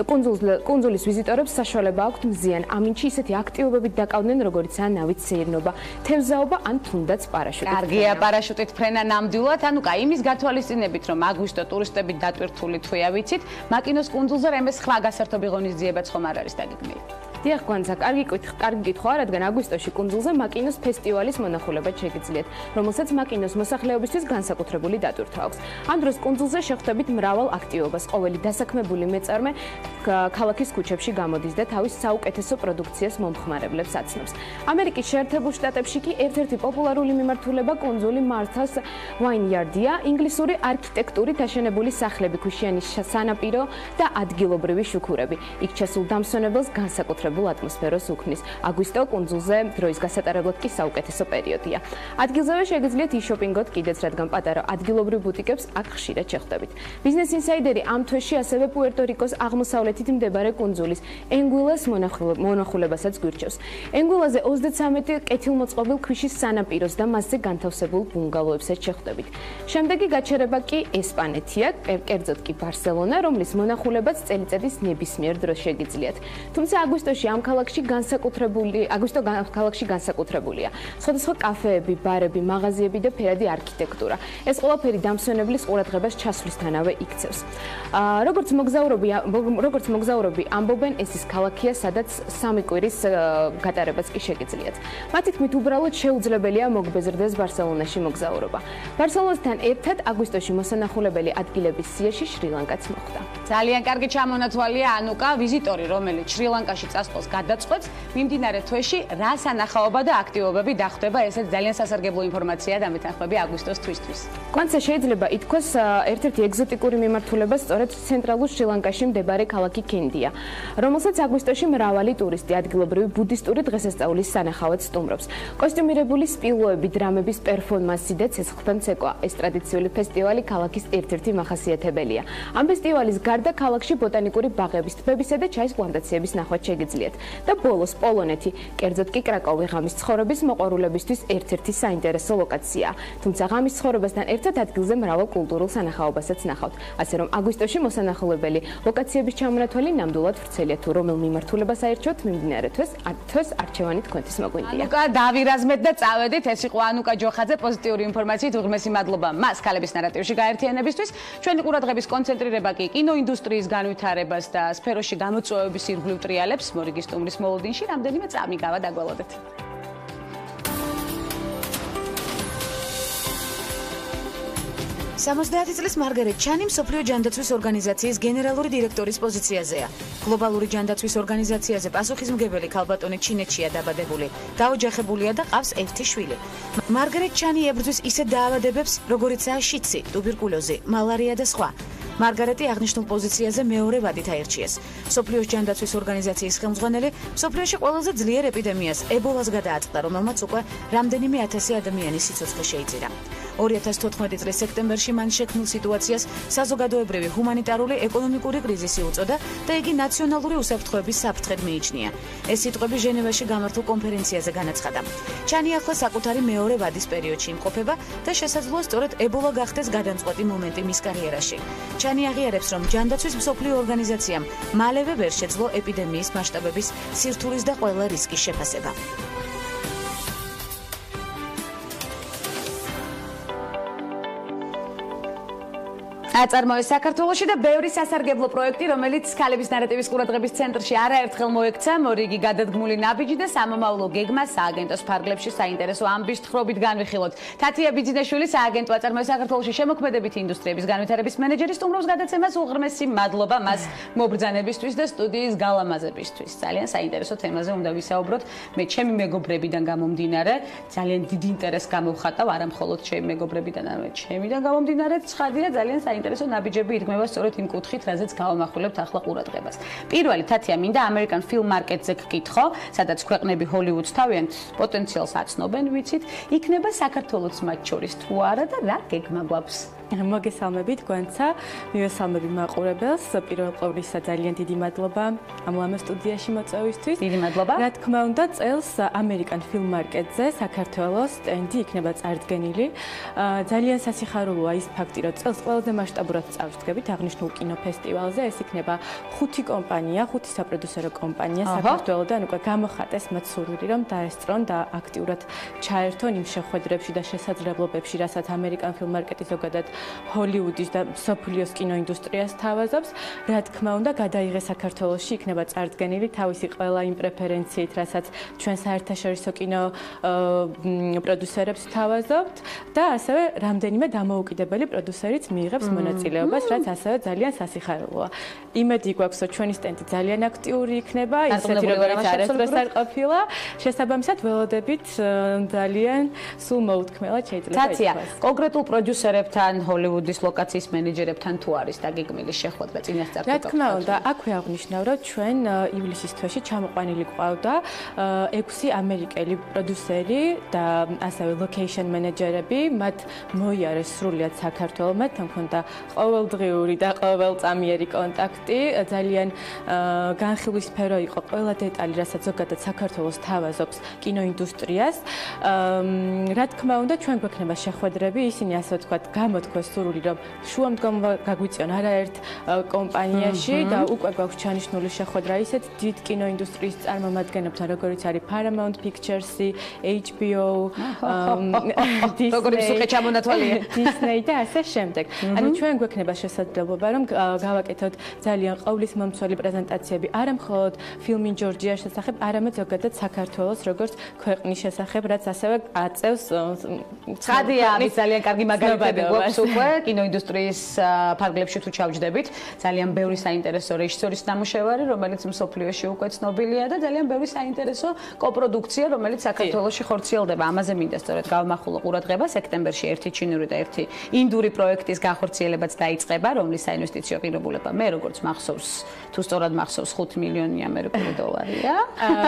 კუნძულის ვიზიტორებს საშუალება აქვთ მზიან ამინდში ისეთი აქტივობებით დაკავდნენ, როგორიცაა ნავით სეირნობა, თევზაობა ან თუნდაც პარაშუტით.
კარგია პარაშუტით ფრენა ნამდვილად, ანუკა იმის გათვალისწინებით, რომ აგვისტო ტურისტები დატვირთული თვეა ვიცით, მაკინოს კუნძულზე რამე სხვა გასართობი ღონისძიებაც ხომ არ არის დაგეგმილი.
დიახ, განცა, კარგი კითხვა, რადგან აგვისტოში კუნძულზე მაკინოს ფესტივალის მონახულებაც შეგიძლიათ, რომელსაც მაკინოს მოსახლეობისთვის განსაკუთრებული დატვირთვა აქვს. ამ დროს კუნძულზე შეხვდებით მრავალ აქტივობას, ყოველი დასაქმებული მეწარმე ქალაქის ქუჩებში გამოდის და თავის საუკეთესო პროდუქციას მომხმარებლებს აცნობს. ამერიკის შეერთებულ შტატებში კი ერთ-ერთი პოპულარული მიმართულება კუნძული Martha's Vineyard-ია, ინგლისური არქიტექტურით აშენებული სახლები, ქვიშიანი სანაპირო და ადგილობრივი შუქურები. იქ ჩასულ დამსვენებელს განსაკუთრებულ ატმოსფეროს უქმნის. აგვისტო კუნძულზე დროის გასატარებლად კი საუკეთესო პერიოდია. ადგილზევე შეგიძლიათ იშოპინგოთ კიდეც, რადგან პატარა ადგილობრივ ბუტიკებს აქ ხშირად შეხვდებით. Business Insider-ი ამ თვეში ასევე პუერტო-რიკოს აღმოსავლეთით მდებარე კუნძულის ენგუილას მონახულებასაც გვირჩევს. ენგუილაზე 33 კეთილმოწყობილ ქვიშის სანაპიროს და მასზე განთავსებულ ბუნგალოებსაც შეხვდებით. შემდეგი გაჩერება კი ესპანეთია, კერძოდ კი ბარსელონა, რომლის მონახულებაც წელიწადის ნებისმიერ დროს შეგიძლიათ. თუმცა აგვისტოში ამ ქალაქში განსაკუთრებულია. სხვადასხვა კაფეები, ბარები, მაღაზიები და ფერადი არქიტექტურა. ეს ყველაფერი დამსვენებლის ყურადღებას ჩასვლისთანავე იქცევს. როგორც მოგზაურები ამბობენ, ეს ის ქალაქია, სადაც 3 კვირის გატარებაც კი შეგიძლიათ. მათი თქმით, უბრალოდ შეუძლებელია მოგბეზრდეს ბარსელონაში მოგზაურობა. ბარსელონასთან ერთად აგვისტოში მოსანახულებელი ადგილების სიაში შრი-ლანკაც მოხვდა.
ძალიან კარგი ჩამონათვალია ანუკა, ვიზიტორი, რომელიც შრი-ლანკაში წასვლას გადაწყვეტს, მიმდინარე თვეში რა სანახაობა და აქტივობები დახვდება, ესეც ძალიან სასარგებლო ინფორმაციაა დამეთანხმები აგვისტოს თვისთვის.
განსა შეიძლება ითქვას, ერთ-ერთი ეგზოტიკური მიმართულება სწორედ ცენტრალურ შრი-ლანკაში მდებარე ქალაქი კენდია, რომელსაც აგვისტოში მრავალი ტურისტი ადგილობრივი ბუდისტური დღესასწაულის სანახავად სტუმრობს. კოსტიუმირებული სპილოები, დრამების პერფორმანსი და ცეცხლთან ცეკვა. ეს ტრადიციული ფესტივალი ქალაქის ერთ-ერთი მახასიათებელია. ამ ფესტივალის გარდა ქალაქში ბოტანიკური ბაღების, ტბებისა და ჩაის პლანტაციების ნახვაც შეგიძლიათ. შეგიძლიათ. და ბოლოს პოლონეთი, კერძოდ კი კრაკოვი ღამის ცხოვრების მოყვარულებისთვის ერთ-ერთი საინტერესო ლოკაციაა. თუმცა ღამის ცხოვრებასთან ერთად ადგილზე მრავალ კულტურულ სანახაობასაც ნახავთ. ასე რომ აგვისტოში მოსანახულებელი ლოკაციების ჩამონათვალი ნამდვილად ვრცელია თუ რომელ მიმართულებას აერჩიოთ მიმდინარე თვეს არჩევანი თქვენთვის მოგვინდია.
ანუკა დავირაზმეთ და წავედით. ეს იყო ანუკა ჯოხაძე პოზიტიური ინფორმაციით. უღრმესი მადლობა მას ქალების ნარატივში გაერთიანებისთვის. ჩვენი ყურადღების კონცენტრირება კი კინოინდუსტრიის განვითარებას და სფეროში გამოწვევების ირგვლივ ტრიალებს მორიგი სტუმრის მოლოდინში რამდენიმე წამი გავა დაგველოდეთ.
70 წლის მარგარეტ ჩანი მსოფლიო ჯანდაცვის ორგანიზაციის გენერალური დირექტორის პოზიციაზეა. გლობალური ჯანდაცვის ორგანიზაციაზე პასუხისმგებელი ქალბატონი ჩინეთშია დაბადებული. დაოჯახებულია და ყავს ერთი შვილი. მარგარეტ ჩანი ებრძვის ისეთ დაავადებებს, როგორიცაა შიცი, ტუბერკულოზი, მალარია და სხვა. მარგარეტი აღნიშნულ პოზიციაზე მეორე ვადით აირჩიეს. მსოფლიოს ჯანდაცვის ორგანიზაციის ხელმძღვანელი მსოფლიოში ყველაზე ძლიერ ეპიდემიას ებოლას გადააწყდა, რომელმაც უკვე რამდენიმე ათასი ადამიანის სიცოცხლე შეიწირა. 2014 წლის სექტემბერში მან შექმნილ სიტუაციას საზოგადოებრივი ჰუმანიტარული ეკონომიკური კრიზისი უწოდა და იგი ნაციონალური უსაფრთხოების საფრთხედ მიიჩნია. ეს სიტყვები ჟენევაში გამართულ კონფერენციაზე განაცხადა. ჩანი ახლა საკუთარი მეორე ვადის პერიოდში იმყოფება და შესაძლოა სწორედ ებოლა გახდეს გადამწყვეტი მომენტი მის კარიერაში. ჩანი აღიარებს, რომ ჯანდაცვის მსოფლიო ორგანიზაციამ მალევე ვერ შეძლო ეპიდემიის მასშტაბების, სირთულის და ყველა რისკის შეფასება.
აწარმოეს საქართველოში და ბევრი სასარგებლო პროექტი, რომელიც ქალების ნარატივის ყურადღების ცენტრში არაერთხელ მოექცა, მორიგი გადადგმული ნაბიჯი და სამომავლო გეგმა სააგენტოს ფარგლებში საინტერესო ამბის თხრობით განვიხილოთ. თათია ბიძინაშვილი, სააგენტო აწარმოეს საქართველოში შემოქმედებითი ინდუსტრიების განვითარების მენეჯერი, სტუმრობს გადაცემას. უღრმესი მადლობა მას მობრძანებისთვის და სტუდიის გალამაზებისთვის. ძალიან საინტერესო თემაზე უნდა ვისაუბროთ. მე ჩემი მეგობრებიდან გამომდინარე, ძალიან დიდი ინტერესს გამოვხატავ, არა მხოლოდ ჩემი მეგობრებიდან, არამედ ჩემიდან გამომდინარე, ცხადია ძალიან საინტერესო ნაბიჯები იდგმება სწორედ იმ კუთხით, რაზეც გავამახვილებთ ახლა ყურადღებას. პირველი თათია მინდა ამერიკან ფილმ მარკეტზე გკითხო, სადაც ქვეყნები ჰოლივუდს თავიანთ პოტენციალს აცნობენ, ვიცით, იქნება საქართველოც მათ შორის თუ არა და რა გეგმა გვაქვს?
მოგესალმებით გვანცა, მივესალმები მაყურებელს. პირველ ყოვლისა ძალიან დიდი მადლობა ამ ლამაზ სტუდიაში მოწვევისთვის.
დიდი მადლობა.
რა თქმა უნდა, წელს ამერიკან ფილმ მარკეტზე საქართველოს სტენდი იქნება წარდგენილი. ძალიან სასიხარულოა ის ფაქტი, რომ წელს ყველაზე მასშტაბურად წავსდგებით აღნიშნულ კინოფესტივალზე. ეს იქნება 5 კომპანია, 5 საპროდიუსერო კომპანია საქართველოდან უკვე გამოხატეს მათ სურვილი, რომ დაესწრონ და აქტიურად ჩაერთონ იმ შეხვედრებში და შესაძლებლობებში, რასაც ამერიკან ფილმ მარკეტი ზოგადად ჰოლივუდის და მსოფლიოს კინოინდუსტრიას თავაზობს. რა თქმა უნდა, გადაიღეს საქართველოში იქნება წარდგენილი თავისი ყველა იმ პრეფერენციით, რასაც ჩვენ საერთაშორისო კინო პროდიუსერებს თავაზობთ და ასევე რამდენიმე დამოუკიდებელი პროდიუსერიც მიიღებს მონაწილეობას, რაც ასევე ძალიან სასიხარულოა. იმედი გვაქვს, რომ ჩვენი სტენდი ძალიან აქტიური იქნება, ისეთი როგორც არასდროს არ ყოფილა. შესაბამისად, ველოდებით ძალიან სულ მოუთქმელად შეიძლება ითქვას.
თათია, კონკრეტულ პროდიუსერებთან, ჰოლივუდის ლოკაციის მენეჯერებთან თუ არის დაგეგმილი შეხვედრა წინასწარ?
რა თქმა უნდა, აქვე აღვნიშნავ, რომ ჩვენ ივლისის თვეში ჩამოყვანილი გვყავდა 6 ამერიკელი პროდიუსერი და ასევე location მენეჯერები, მათ მოიარეს სრულიად საქართველო, მათთან ჰქონდა ყოველდღიური და ყოველწამიერი კონტაქტი, ძალიან განხილვისფერო იყო ყველა დეტალი, რასაც ზოგადად საქართველოს თავაზობს კინოინდუსტრიას. რა თქმა უნდა, ჩვენ გვექნება შეხვედრები, ისინი ასე ვთქვათ, გამოთქვეს სურვილი, რომ შუამდგომ გაგვიწიონ არაერთ კომპანიაში და უკვე გვაქვს ჩანიშნული შეხვედრა ისეთ დიდ კინოინდუსტრიის წარმომადგენლებთან, როგორიც არის Paramount Pictures-ი, HBO, Disney და ასე შემდეგ. ანუ ჩვენ გვექნება შესაძლებლობა, რომ გავაკეთოთ ძალიან ყოვლისმომცველი პრეზენტაციები არა მხოლოდ ფილმი ჯორჯიას შესახებ, არამედ ზოგადად საქართველოს როგორც ქვეყნის შესახებ, რაც ასევე აწევს
ცხადია, ამის ძალიან კარგი მაგალითები გვაქვს უკვე კინოინდუსტრიის ფარგლებში თუ ჩავჯდებით. ძალიან ბევრი საინტერესო რეჟისორის ნამუშევარი, რომელიც მსოფლიოში უკვე ცნობილია და ძალიან ბევრი საინტერესო კოპროდუქცია, რომელიც საქართველოში ხორციელდება. ამაზე მინდა სწორედ გავმახვილო ყურადღება. სექტემბერში ერთი ჩინური და ერთი ინდური პროექტის განხორციელებაც დაიწყება, რომლის საინვესტიციო ღირებულება მე როგორც მახსოვს, თუ სწორად მახსოვს 5 მილიონი ამერიკული დოლარია.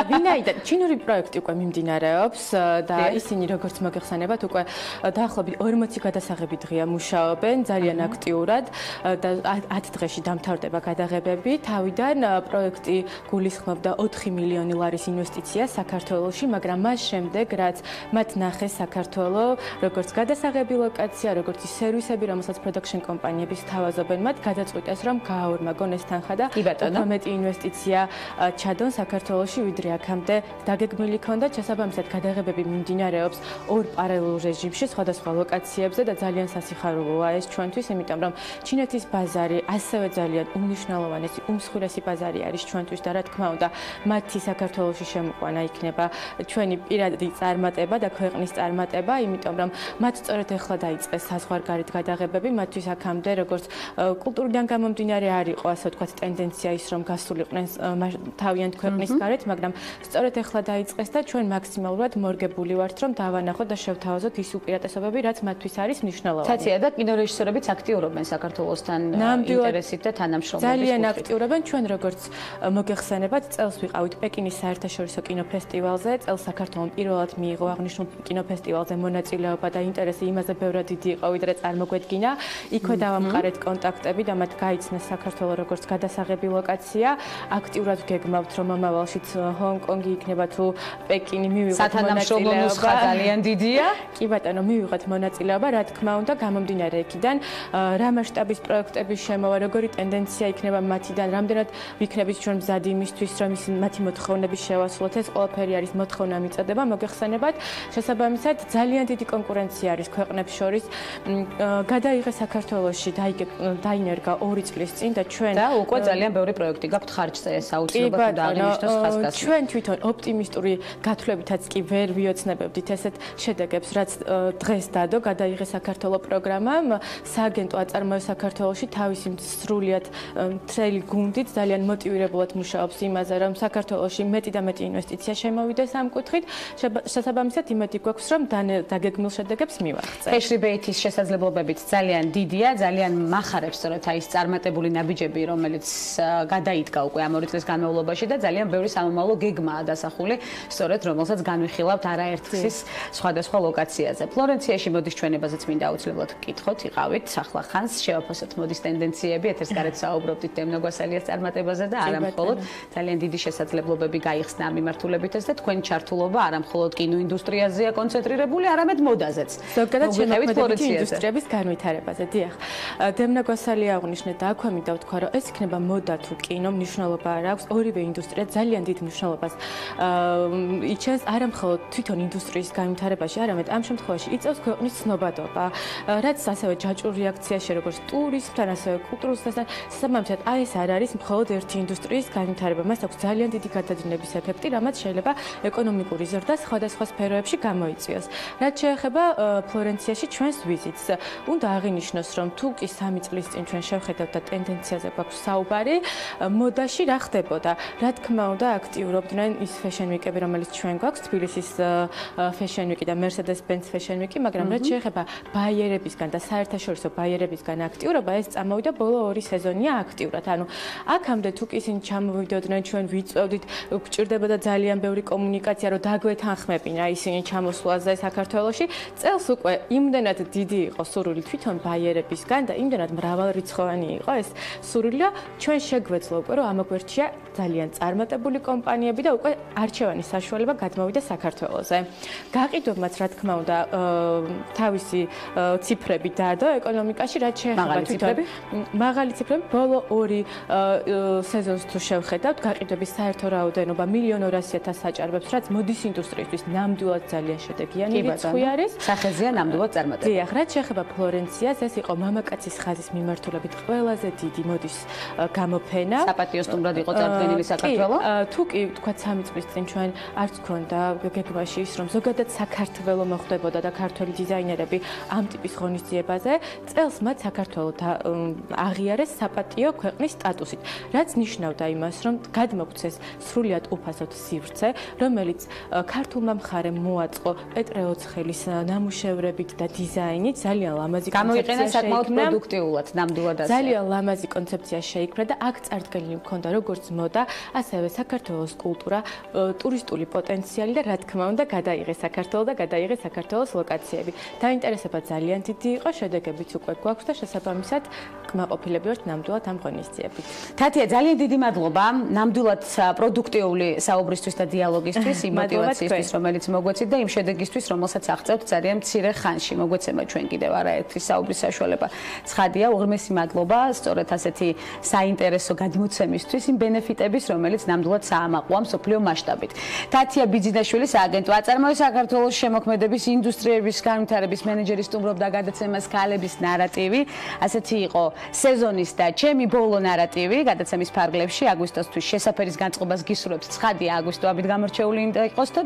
ვინაიდან ჩინური პროექტი უკვე მიმდინარეობს და ისინი როგორც მოგეხსენებათ უკვე დაახლოებით 40 გადასაღები დღეა მუშაობენ მუშაობენ ძალიან აქტიურად და 10 დღეში დამთავრდება გადაღებები. თავიდან პროექტი გულისხმობდა 4 მილიონი ლარის ინვესტიციას საქართველოში, მაგრამ მას შემდეგ, რაც მათ ნახეს საქართველო, როგორც გადასაღები ლოკაცია, როგორც ის სერვისები, რომელსაც პროდაქშენ კომპანიები სთავაზობენ, მათ გადაწყვიტეს, რომ გააორმაგონ ეს თანხა და უფრო მეტი ინვესტიცია ჩადონ საქართველოში, ვიდრე აქამდე დაგეგმილი ჰქონდა. შესაბამისად, გადაღებები მიმდინარეობს ორ პარალელურ რეჟიმში, სხვადასხვა ლოკაციებზე და ძალიან სასიხარულოა ეს ჩვენთვის, იმიტომ რომ ჩინეთის ბაზარი ასევე ძალიან უმნიშვნელოვანესი, უმსხვილესი ბაზარი არის ჩვენთვის და რა თქმა უნდა, მათი საქართველოში შემოყვანა იქნება ჩვენი პირადი წარმატება და ქვეყნის წარმატება, იმიტომ რომ მათ სწორედ ეხლა დაიწყეს საზღვარგარეთ გადაღებები, მათთვის აქამდე როგორც კულტურიდან გამომდინარე არ იყო, ასე ვთქვათ, ტენდენცია ის რომ გასულიყვნენ თავიანთ ქვეყნის გარეთ, მაგრამ სწორედ ეხლა დაიწყეს და ჩვენ მაქსიმალურად მორგებული ვართ, რომ დავანახოთ და შევთავაზოთ ის უპირატესობები, რაც მათთვის არის მნიშვნელოვანი.
ცაცია და კინორეჟისორებიც აქტიურობენ საქართველოსთან ინტერესით და თანამშრომლობის
ძალიან აქტიურობენ. ჩვენ როგორც მოგეხსენებათ, წელს ვიყავით პეკინის საერთაშორისო კინოფესტივალზე, წელს საქართველოს პირველად მიიღო აღნიშნულ კინოფესტივალზე მონაწილეობა და ინტერესი იმაზე ბევრად დიდი იყო, ვიდრე წარმოგვედგინა. იქვე დავამყარეთ კონტაქტები და მათ გაიცნეს საქართველოს როგორც გადასაღები ლოკაცია. აქტიურად გეგმავთ, რომ მომავალშიც ჰონკონგი იქნება თუ პეკინი მივიღოთ
სათანამშრომლო ნუსხა ძალიან დიდია.
კი ბატონო, მივიღოთ მონაწილეობა, რა თქმა უნდა, გამომდინარე იქიდან, რა მასშტაბის პროექტები შემოვა, როგორი ტენდენცია იქნება მათიდან, რამდენად ვიქნებით ჩვენ მზადი იმისთვის, რომ მათი მოთხოვნები შევასრულოთ. ეს ყველაფერი არის მოთხოვნა მიწოდება, მოგეხსენებათ. შესაბამისად, ძალიან დიდი კონკურენცია არის ქვეყნებს შორის. გადაიღეს საქართველოში, დაინერგა 2 წლის წინ და ჩვენ
და უკვე ძალიან ბევრი პროექტი გაქვთ ხარჯზე, ეს აუცილებლად უნდა აღინიშნოს ხაზგასმით.
ჩვენ თვითონ ოპტიმისტური გათვლებითაც კი ვერ ვიოცნებებდით ესეთ შედეგებს, რაც დღეს დადო, გადაიღეს საქართველოს პროგრამამ. სააგენტო აწარმოებს საქართველოში თავისი სრულიად მთელი გუნდით ძალიან მოტივირებულად მუშაობს იმაზე, რომ საქართველოში მეტი და მეტი ინვესტიცია შემოვიდეს ამ კუთხით. შესაბამისად, იმედი გვაქვს, რომ დაგეგმილ შედეგებს მივაღწევთ.
ეშრიბეითის შესაძლებლობებით ძალიან დიდია, ძალიან მახარებს სწორედ აი ეს წარმატებული ნაბიჯები, რომელიც გადაიდგა უკვე ამ 2 წლის განმავლობაში და ძალიან ბევრი სამომავლო გეგმაა დასახული, სწორედ რომელსაც განვიხილავთ არაერთგზის სხვადასხვა ლოკაციაზე. ფლორენციაში მოდის ჩვენებაზეც მინდა აუცილებლად გკითხოთ, იყავით ახლა ხანს, შევაფასოთ მოდის ტენდენციები, ეთერს გარეთ საუბრობდით დემნა გვასალიას წარმატებაზე და არა მხოლოდ ძალიან დიდი შესაძლებლობები გაიხსნა ამ მიმართულებითაც და თქვენი ჩართულობა არა მხოლოდ კინოინდუსტრიაზეა კონცენტრირებული, არამედ მოდაზეც.
ზოგადად შემოქმედებითი ინდუსტრიების განვითარებაზე, დიახ. დემნა გვასალია აღნიშნეთ და აქვე მინდა ვთქვა, რომ ეს იქნება მოდა თუ კინო, მნიშვნელობა არ აქვს, ორივე ინდუსტრია ძალიან დიდ მნიშვნელობას იჩენს არა მხოლოდ თვითონ ინდუსტრიის განვითარებაში, არამედ ამ შემთხვევაში იწევს ქვეყნის ცნობადობა, რაც ასევე ჯაჭვურ რეაქციაში, როგორც ტურიზმთან, ასევე კულტურასთან, შესაბამისად, აი ეს არ არის მხოლოდ ერთი ინდუსტრიის განვითარება, მას აქვს ძალიან დიდი გადადინების ეფექტი, რამაც შეიძლება ეკონომიკური ზრდა სხვადასხვა სფეროებში გამოიწვიოს. რაც შეეხება ფლორენციაში ჩვენს ვიზიტს, უნდა აღინიშნოს, რომ თუ კი 3 წლის წინ ჩვენ შევხედავთ და ტენდენციაზე გვაქვს საუბარი, მოდაში რა ხდებოდა? რა თქმა უნდა, აქტიურობდნენ ის fashion week-ები, რომელიც ჩვენ გვაქვს, თბილისის fashion week-ი და Mercedes-Benz fashion week-ი, მაგრამ რაც შეეხება ბაიერებისგან და საერთაშორისო ბაიერებისგან აქტიურობა, ეს წამოვიდა ბოლო 2 სეზონია აქტიურად. ანუ აქამდე თუ კი ისინი ჩამოვიდოდნენ, ჩვენ ვიწვევდით, გვჭირდებოდა ძალიან ბევრი კომუნიკაცია, რომ დაგვეთანხმებინა ისინი ჩამოსვლაზე საქართველოში. წელს უკვე იმდენად დიდი იყო სურვილი თვითონ ბაიერებისგან და იმდენად მრავალრიცხოვანი იყო ეს სურვილი, რომ ჩვენ შეგვეძლო უკვე, რომ ამ გვერდშია ძალიან წარმატებული კომპანიები და უკვე არჩევანის საშუალება გადმოვიდა საქართველოზე. გაყიდვებმაც რა თქმა უნდა თავისი ციფრები დადო ეკონომიკაში, რაც შეეხება თვითონ მაღალი ციფრები. ბოლო 2 სეზონს თუ შევხედავთ, გაყიდვების საერთო რაოდენობა 1,200,000 საჭარბებს, რაც მოდის ინდუსტრიისთვის ნამდვილად ძალიან შედეგიანი რიცხვი არის.
სახეზეა ნამდვილად წარმატებული.
დიახ, რაც შეეხება ფლორენციას, ეს იყო მამაკაცის ხაზის მიმართულებით ყველაზე დიდი მოდის გამოფენა.
საპატიო სტუმრად იყო წარდგენილი საქართველო.
თუ კი თქვა 3 წლის წინ ჩვენ არც გქონდა გეგმაში ის, რომ ზოგადად საქართველო მოხდებოდა და ქართველი დიზაინერები ამ ტიპის ღონისძიებაზე, წელს მათ საქართველო აღიარეს საპატიო ქვეყნის სტატუსით, რაც ნიშნავდა იმას, რომ გადმოგვცეს სრულიად უფასოდ სივრცე, რომელიც ქართულმა მხარემ მოაწყო პეტრე ოცხელის ნამუშევრებით და დიზაინით, ძალიან ლამაზი
გამოიყენა საკმაოდ პროდუქტიულად, ნამდვილად ასე.
ძალიან ლამაზი კონცეფცია შეიქმნა და აქ წარდგენილი მქონდა როგორც მოდა, ასევე საქართველოს კულტურა, ტურისტული პოტენციალი და რა თქმა უნდა გადაიღეს საქართველო და გადაიღეს საქართველოს ლოკაციები. დაინტერესება ძალიან დიდი იყო, შედეგებიც უკვე გვაქვს და შესაბამისად კმაყოფილები ვართ ნამდვილად ამ ღონისძიებით.
თათია, ძალიან დიდი მადლობა ნამდვილად პროდუქტიული საუბრისთვის და დიალოგისთვის, იმ мотиваციისთვის, რომელიც მოგვეცით და იმ შედეგისთვის, რომელსაც აღწევთ ძალიან მცირე ხანში. მოგვეცემა ჩვენ კიდევ არაერთი საუბრის საშუალება. ცხადია, უღრმესი მადლობა სწორედ ასეთი საინტერესო გადმოცემისთვის, იმ ბენეფიტების, რომელიც ნამდვილად საამაყოა მსოფლიო მასშტაბით. თათია ბიძინაშვილი, სააგენტო აწარმოების საქართველოს შემოქმედების ინდუსტრიების განვითარების მენეჯერი სტუმრობდა გადაცემას ქალების ნარატივი. ასეთი იყო სეზონის და ჩემი ბოლო ნარატივი გადაცემის ფარგლებში აგვისტოსთვის შესაფერის განწყობას გისურვებთ. ცხადია, აგვისტო აბით გამორჩეული იყოს და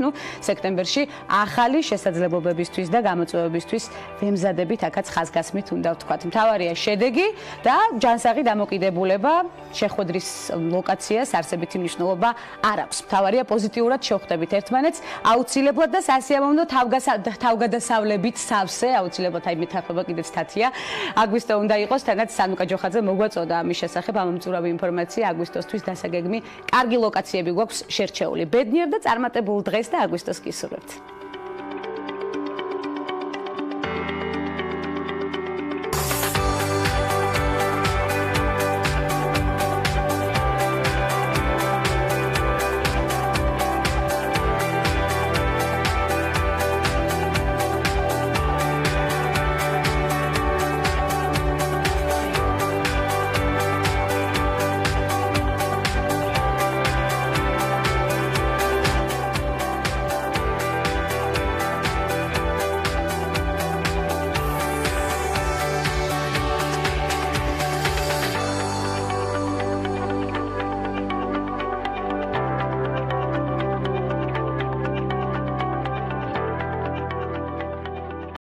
სექტემბერში ახალი შესაძლებლობებისთვის და გამოწვევებისთვის ვემზადებით, აქაც ხაზგასმით უნდა ვთქვათ. მთავარია შედეგი და ჯანსაღი დამოკიდებულება, შეხვედრის ლოკაციას არსებითი მნიშვნელობა არ აქვს. მთავარია პოზიტიურად შევხვდებით ერთმანეთს, აუცილებლად და სასიამოვნო თავგადასავლებით სავსე, აუცილებლად აი მეთანხმება კიდეც თათია. აგვისტო უნდა იყოს, თანაც სანუკა ჯოხაძე მოგვაწოდა ამის შესახებ ამომწურავი ინფორმაცია აგვისტოსთვის დასაგეგმი. კარგი ლოკაციები გვაქვს შერჩეული. ბედნიერ და წარმატებულ დღეს და აგვისტოს გისურვებთ.